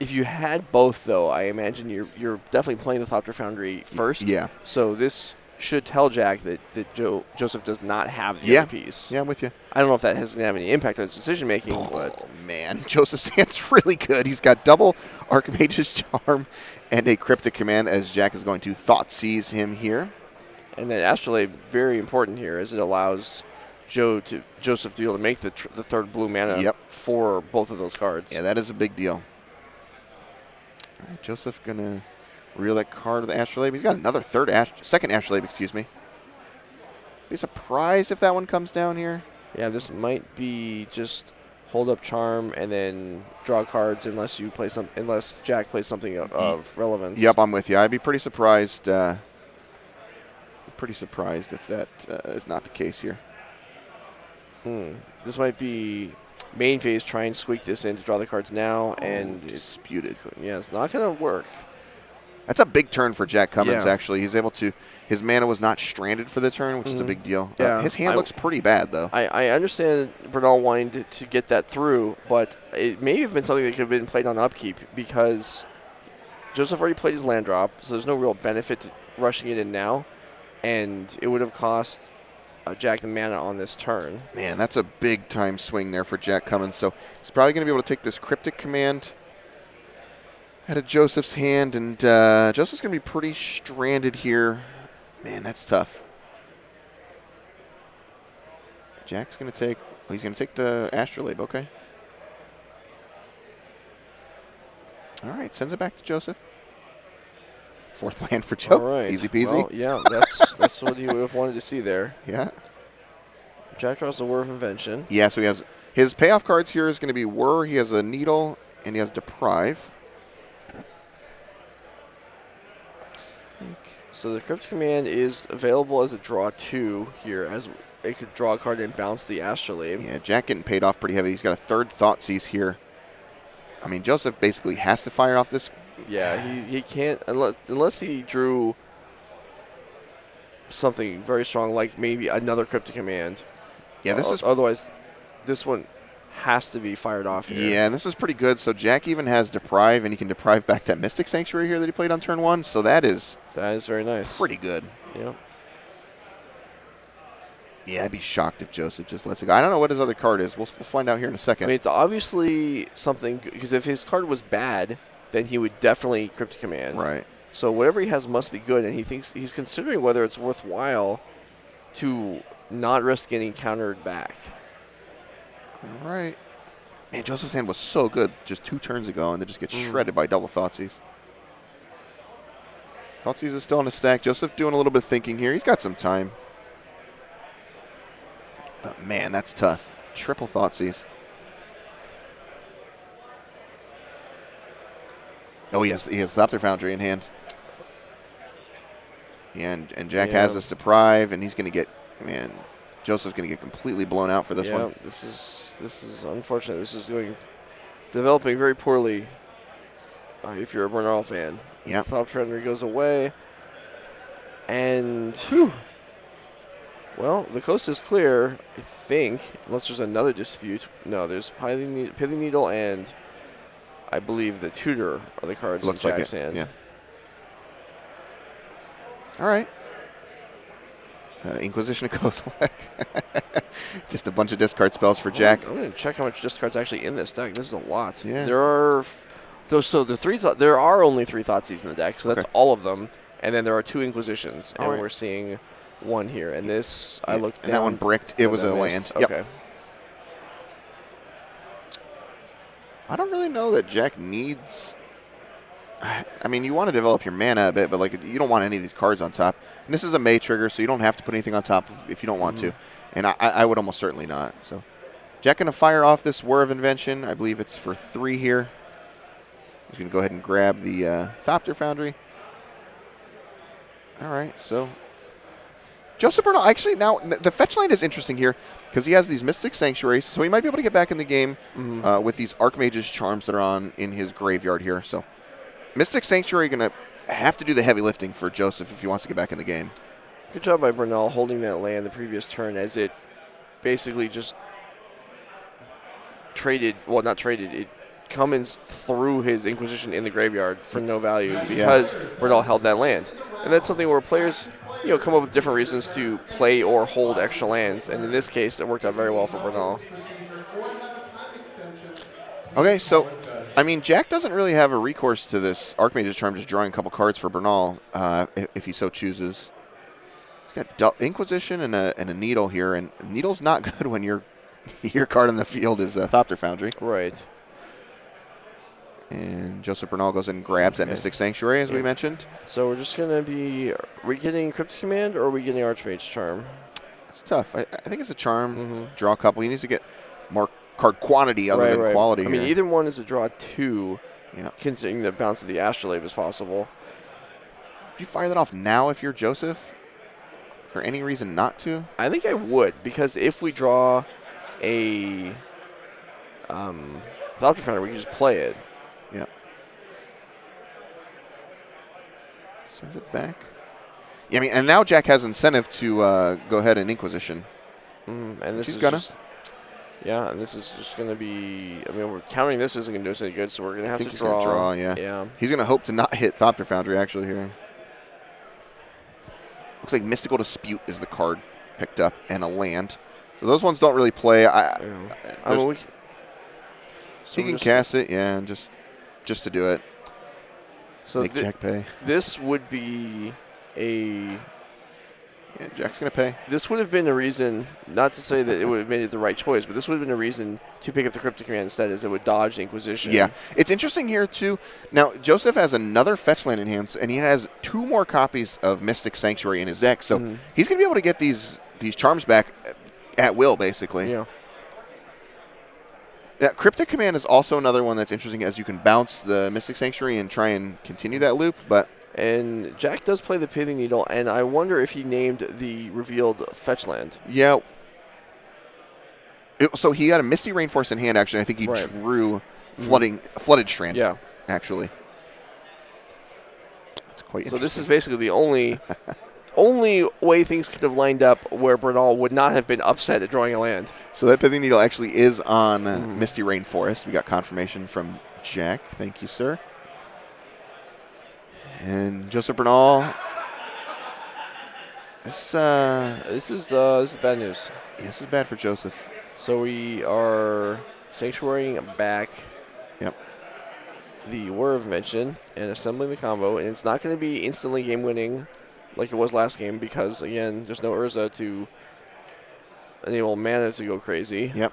If you had both, though, I imagine you're definitely playing the Thopter Foundry first. Yeah. So this should tell Jack that Joseph does not have the other piece. Yeah, I'm with you. I don't know if that has going to have any impact on his decision making. Oh, man. Joseph's hand's really good. He's got double Archmage's Charm and a Cryptic Command as Jack is going to Thought Seize him here. And then Astrolabe, very important here, as it allows Joseph to be able to make the third blue mana for both of those cards. Yeah, that is a big deal. All right, Joseph going to reel that card of the Astrolabe. He's got another second Astrolabe, excuse me. Be surprised if that one comes down here. Yeah, this might be just hold up Charm and then draw cards unless Jack plays something of relevance. Yep, I'm with you. I'd be pretty surprised. If that is not the case here. This might be main phase. Try and squeak this in to draw the cards now, and disputed. It's not going to work. That's a big turn for Jack Cummins, actually. He's able to – his mana was not stranded for the turn, which is a big deal. Yeah. His hand looks pretty bad, though. I understand Bernal wanting to get that through, but it may have been something that could have been played on upkeep because Joseph already played his land drop, so there's no real benefit to rushing it in now, and it would have cost Jack the mana on this turn. Man, that's a big-time swing there for Jack Cummins. So he's probably going to be able to take this Cryptic Command out of Joseph's hand, and Joseph's going to be pretty stranded here. Man, that's tough. Jack's going to take, he's going to take the Astrolabe, okay. All right, sends it back to Joseph. Fourth land for Joe. All right. Easy peasy. Well, yeah, that's what you would have wanted to see there. Yeah. Jack draws the War of Invention. Yeah, so he has his payoff cards here is going to be Whir, he has a Needle, and he has Deprive. So the Cryptic Command is available as a draw 2 here, as it could draw a card and bounce the Astrolabe. Yeah, Jack getting paid off pretty heavy. He's got a third Thoughtseize here. I mean, Joseph basically has to fire off this. Yeah, he can't unless he drew something very strong, like maybe another Cryptic Command. Yeah, this is otherwise this one has to be fired off here. Yeah, and this is pretty good. So Jack even has Deprive, and he can Deprive back that Mystic Sanctuary here that he played on turn 1. So that is very nice. Pretty good. Yeah. Yeah, I'd be shocked if Joseph just lets it go. I don't know what his other card is. We'll find out here in a second. I mean, it's obviously something, because if his card was bad, then he would definitely Cryptic Command. Right. So whatever he has must be good, and he's considering whether it's worthwhile to not risk getting countered back. All right. Man, Joseph's hand was so good just 2 turns ago, and then just gets shredded by double Thoughtseize. Thoughtseize is still on the stack. Joseph doing a little bit of thinking here. He's got some time. But, man, that's tough. Triple Thoughtseize. Oh, he has Thopter Foundry in hand. And Jack has this Deprive, and he's going to get, man, Joseph's going to get completely blown out for this one. Yeah, this is unfortunate. This is developing very poorly if you're a Bernal fan. Yeah. Thopter Foundry goes away. And, well, the coast is clear, I think, unless there's another dispute. No, there's Pithing Needle and I believe the Tutor are the cards in Jack's hand. Yeah. All right. Inquisition of Kozilek. Just a bunch of discard spells for Jack. I'm going to check how much discard's actually in this deck. This is a lot. Yeah. There are only 3 Thoughtseize in the deck, so that's all of them. And then there are 2 Inquisitions, and we're seeing 1 here. And this, I looked down. And that one bricked. It was a land. Okay. Yep. I don't really know that Jack needs. I mean, you want to develop your mana a bit, but you don't want any of these cards on top. And this is a May trigger, so you don't have to put anything on top if you don't want to. And I would almost certainly not. So Jack going to fire off this War of Invention. I believe it's for 3 here. He's going to go ahead and grab the Thopter Foundry. All right, so Joseph Bernal, actually now the fetch line is interesting here because he has these Mystic Sanctuaries, so he might be able to get back in the game with these Archmage's Charms that are on in his graveyard here. So Mystic Sanctuary going to have to do the heavy lifting for Joseph if he wants to get back in the game. Good job by Bernal holding that land the previous turn, as it basically just it Cummins threw his Inquisition in the graveyard for no value because Bernal held that land. And that's something where players, come up with different reasons to play or hold extra lands. And in this case, it worked out very well for Bernal. Okay, so, I mean, Jack doesn't really have a recourse to this Archmage's Charm, just drawing a couple cards for Bernal, if he so chooses. He's got Inquisition and a Needle here, and Needle's not good when your card on the field is Thopter Foundry. Right. And Joseph Bernal goes in and grabs that Mystic Sanctuary, as we mentioned. So we're just going to be, are we getting Cryptic Command or are we getting Archmage Charm? It's tough. I think it's a charm. Draw a couple. He needs to get more card quantity other than quality. I mean, either one is a draw 2, yeah, considering the bounce of the Astrolabe is possible. Would you fire that off now if you're Joseph? For any reason not to? I think I would, because if we draw a Thopter Foundry, we can just play it. Yep. Sends it back. Yeah, I mean, and now Jack has incentive to go ahead and Inquisition. And this She's is gonna. just, yeah, and this is just going to be, I mean, we're counting this isn't going to do us any good, so we're going to have to draw. He's gonna draw, yeah. He's going to hope to not hit Thopter Foundry, actually, here. Looks like Mystical Dispute is the card picked up, and a land. So those ones don't really play. He can cast it, yeah, and just to do it. So make Jack pay. This would be a... Yeah, Jack's going to pay. This would have been a reason, not to say that it would have made it the right choice, but this would have been a reason to pick up the Cryptic Command instead, as it would dodge the Inquisition. Yeah. It's interesting here, too. Now, Joseph has another fetch land in hand, and he has 2 more copies of Mystic Sanctuary in his deck, so he's going to be able to get these charms back at will, basically. Yeah. Now, Cryptic Command is also another one that's interesting, as you can bounce the Mystic Sanctuary and try and continue that loop, but... And Jack does play the Pithing Needle, and I wonder if he named the revealed fetch land. Yeah. So he had a Misty Rainforest in hand, actually. I think he drew Flooded Strand, actually. That's quite interesting. So this is basically the only way things could have lined up where Bernal would not have been upset at drawing a land. So that Pithing Needle actually is on Misty Rainforest. We got confirmation from Jack. Thank you, sir. And Joseph Bernal. This is bad news. Yeah, this is bad for Joseph. So we are sanctuarying back. Yep. The War of Invention and assembling the combo, and it's not going to be instantly game winning like it was last game because again, there's no Urza to enable mana to go crazy. Yep.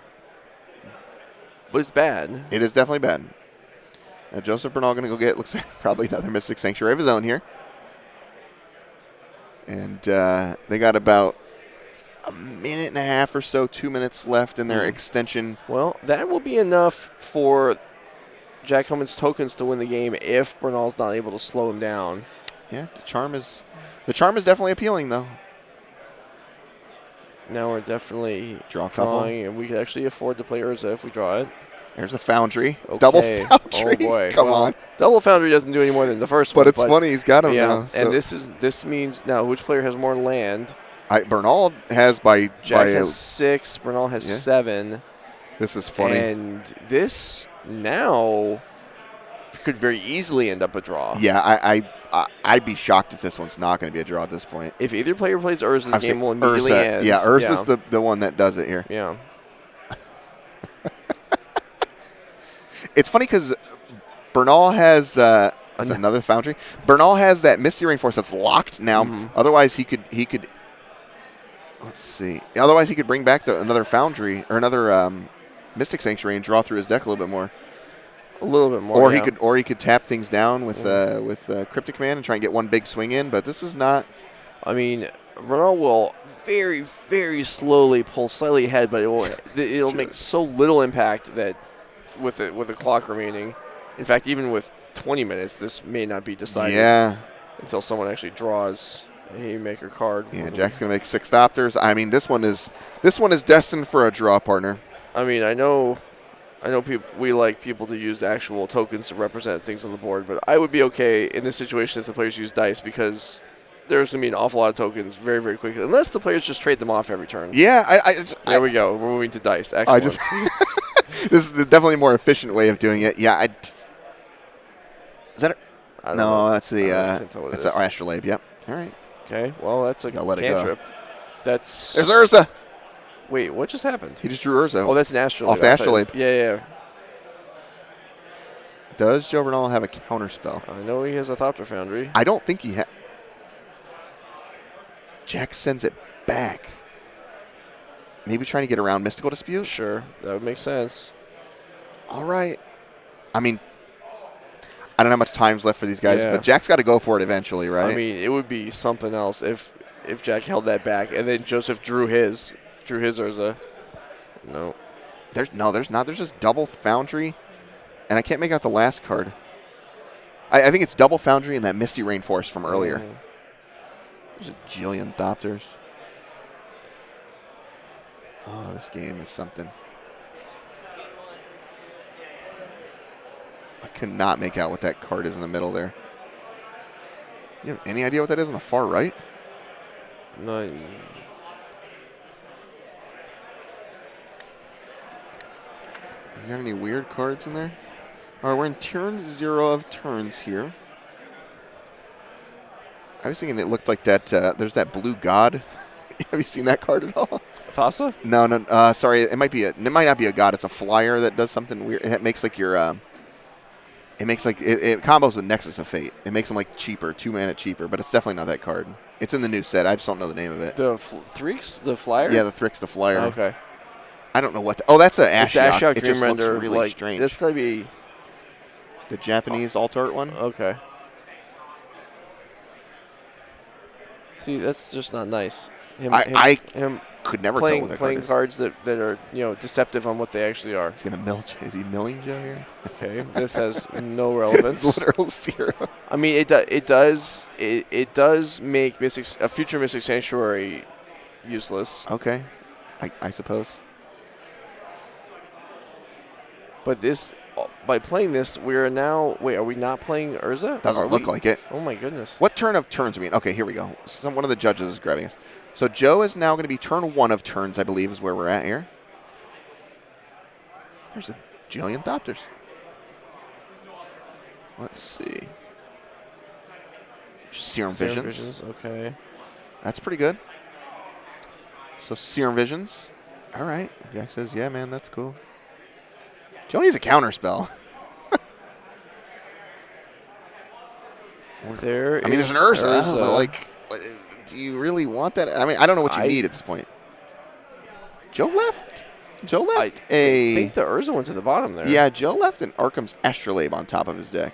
But it's bad. It is definitely bad. Now Joseph Bernal going to go get, looks like probably another Mystic Sanctuary of his own here. And they got about a minute and a half or so, 2 minutes left in their extension. Well, that will be enough for Jack Homan's tokens to win the game if Bernal's not able to slow him down. Yeah, the charm is definitely appealing, though. Now we're definitely drawing, and we could actually afford to play Urza if we draw it. There's a Foundry. Okay. Double Foundry. Oh, boy. Come on. Double Foundry doesn't do any more than the first one. But it's funny. He's got him now. So. And this means now which player has more land? Bernal has Jack has 6. Bernal has 7. This is funny. And this now could very easily end up a draw. Yeah, I'd be shocked if this one's not going to be a draw at this point. If either player plays Urza, the game will immediately end. Yeah, Urza's the one that does it here. Yeah. It's funny because Bernal has another Foundry. Bernal has that Misty Rainforest that's locked now. Otherwise, he could. Let's see. Otherwise, he could bring back another Foundry or another Mystic Sanctuary and draw through his deck a little bit more. A little bit more. Or he could tap things down with Cryptic Command and try and get one big swing in. But this is not. I mean, Bernal will very, very slowly pull slightly ahead, but it'll make so little impact that. With the clock remaining. In fact, even with 20 minutes, this may not be decided. Yeah. Until someone actually draws a Haymaker card. Yeah, Jack's gonna make 6 Thopters. I mean, this one is destined for a draw, partner. I mean, I know we like people to use actual tokens to represent things on the board, but I would be okay in this situation if the players use dice because there's going to be an awful lot of tokens very, very quickly, unless the players just trade them off every turn. Yeah. There we go. We're moving to dice. Excellent. This is definitely a more efficient way of doing it. Yeah. Is that it? No, that's that's an Astrolabe. Yep. All right. Okay. Well, that's a cantrip. There's Urza. Wait, what just happened? He just drew Urza. Oh, that's an astrolabe. Off the astrolabe. Yeah. Does Joe Vernal have a counter spell? I know he has a Thopter Foundry. I don't think he has. Jack sends it back. Maybe trying to get around Mystical Dispute? Sure, that would make sense. All right. I mean, I don't know how much time's left for these guys, but Jack's got to go for it eventually, right? I mean, it would be something else if Jack held that back and then Joseph drew his Urza. No. There's not. There's just double Foundry, and I can't make out the last card. I think it's double Foundry and that Misty Rainforest from earlier. There's a jillion Thopters. Oh, this game is something. I could not make out what that card is in the middle there. You have any idea what that is on the far right? No. You got any weird cards in there? All right, we're in turn 0 of turns here. I was thinking it looked like that. There's that blue god. Have you seen that card at all? Thassa? No. Sorry, it might not be a god. It's a flyer that does something weird. It makes like your. It makes like it combos with Nexus of Fate. It makes them like cheaper, 2 mana cheaper, but it's definitely not that card. It's in the new set. I just don't know the name of it. The Thrix, the flyer. Yeah, the Thrix, the flyer. Oh, okay. I don't know what. That's an Ashiok. Ashiok It just looks Dreamrender, really like, strange. This could be The Japanese alt art one. okay. See, that's just not nice. I him could never tell what that card playing is. cards that are deceptive on what they actually are. He's gonna mill. Is he milling Joe here? Okay, this has no relevance. Literal 0. I mean, it does make a future Mystic Sanctuary useless. Okay, I suppose. But by playing this, we are now. Wait, are we not playing Urza? Doesn't look like it. Oh my goodness. What turn of turns are we in? Okay, here we go. One of the judges is grabbing us. So Joe is now going to be turn 1 of turns, I believe, is where we're at here. There's a jillion Thopters. Let's see. Serum Visions. Okay. That's pretty good. So Serum Visions. All right. Jack says, yeah, man, that's cool. Joe needs a counter spell. There's an Urza. But like, do you really want that? I mean, I don't know what you need at this point. Joe left I think the Urza went to the bottom there. Yeah, Joe left an Arkham's Astrolabe on top of his deck.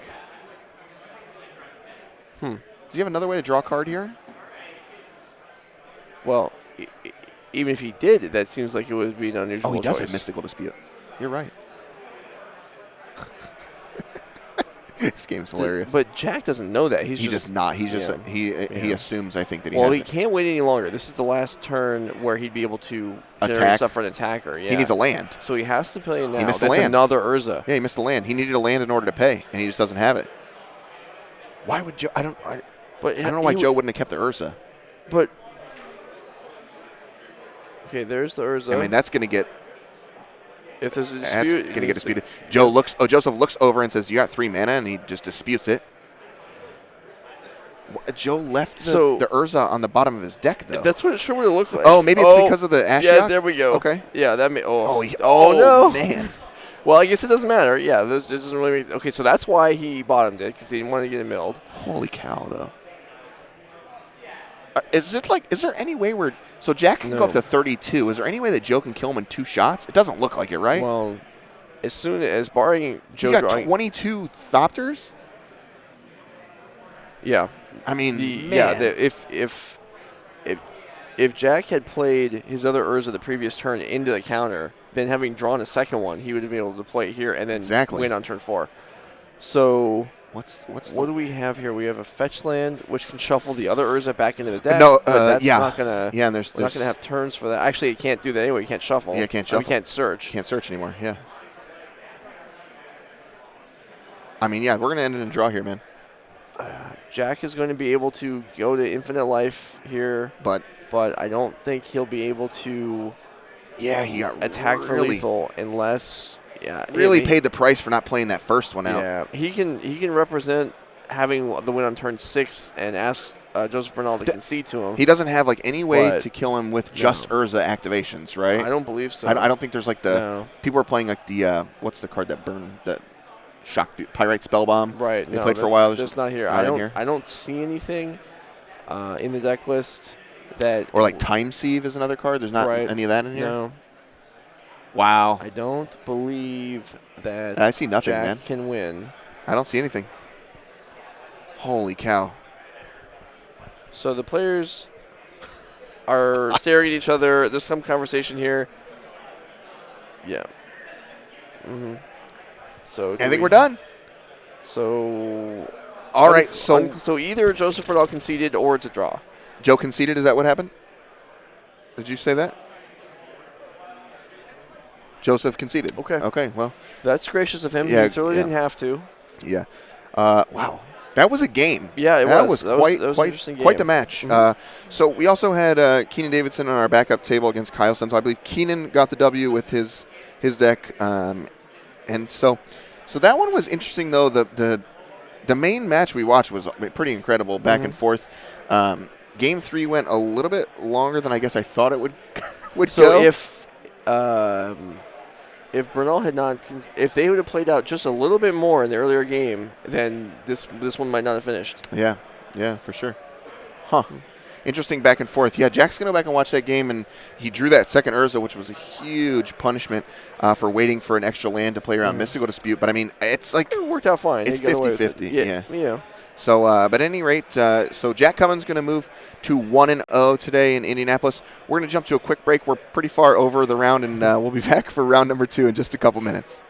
Does he have another way to draw a card here? Well, even if he did, that seems like it would be an unusual he does choice. have Mystical Dispute. You're right. This game's hilarious. But Jack doesn't know that. He assumes, I think, that he has he can't wait any longer. This is the last turn where he'd be able to generate stuff for an attacker. Yeah. He needs a land. So he has to play now. He missed That's a land. Another Urza. Yeah, he missed a land. He needed a land in order to pay, and he just doesn't have it. Why would Joe? I don't know why Joe wouldn't have kept the Urza. But okay, there's the Urza. I mean, that's going to get. If there's a dispute, that's going to get disputed. Joseph looks over and says, "You got 3 mana," and he just disputes it. Joe left the Urza on the bottom of his deck, though. That's what it sure would look like. Oh, maybe it's because of the Ashiok? Yeah, there we go. Okay. Yeah, that may. Oh no, man. Well, I guess it doesn't matter. Yeah, it doesn't really. Okay, so that's why he bottomed it, because he didn't want to get it milled. Holy cow, though. Is there any way where so Jack can go up to 32? Is there any way that Joe can kill him in 2 shots? It doesn't look like it, right? Well, as soon as barring Joe he's got 22 Thopters. Yeah, I mean, if Jack had played his other Urza the previous turn into the counter, then having drawn a second one, he would have been able to play it here and then win on turn 4. So. What do we have here? We have a fetch land, which can shuffle the other Urza back into the deck. No, but that's not gonna. Yeah, and we're not gonna have turns for that. Actually, it can't do that anyway. You can't shuffle. Yeah, can't shuffle. We can't search. Can't search anymore. Yeah. I mean, yeah, we're gonna end in a draw here, man. Jack is going to be able to go to infinite life here, but I don't think he'll be able to. Yeah, he got attack for lethal unless. Yeah, really paid the price for not playing that first one out. Yeah, he can represent having the win on turn 6 and ask Joseph Bernal to concede to him. He doesn't have like any way But to kill him with just Urza activations, right? I don't believe so. I don't think there's like the people are playing like the what's the card that burned that shock Pyrite Spellbomb. Right. They played for a while. There's not here. Here. I don't see anything in the deck list that. Or like Time Sieve is another card. There's not any of that in here. No. Wow. I don't believe that. I see nothing, Jack man. Can win. I don't see anything. Holy cow. So the players are staring at each other. There's some conversation here. Yeah. So I think we're done. So. All right. So either Joseph Bernal conceded or it's a draw. Joe conceded. Is that what happened? Did you say that? Joseph conceded. Okay. Okay. Well, that's gracious of him. Yeah, He certainly didn't have to. Yeah. Wow. That was a game. Yeah, that was quite an interesting game. quite the match. So we also had Keenan Davidson on our backup table against Kyle Sen. So I believe Keenan got the W with his deck, and so that one was interesting though. The main match we watched was pretty incredible, back and forth. Game 3 went a little bit longer than I guess I thought it would go. So if Bernal had not, if they would have played out just a little bit more in the earlier game, then this one might not have finished. Yeah, for sure. Huh. Interesting back and forth. Yeah, Jack's going to go back and watch that game, and he drew that second Urza, which was a huge punishment for waiting for an extra land to play around Mystical Dispute. But, I mean, it's like it worked out fine. It's 50-50. Yeah. So, but at any rate, so Jack Cummins going to move to 1-0 today in Indianapolis. We're going to jump to a quick break. We're pretty far over the round, and we'll be back for round number 2 in just a couple minutes.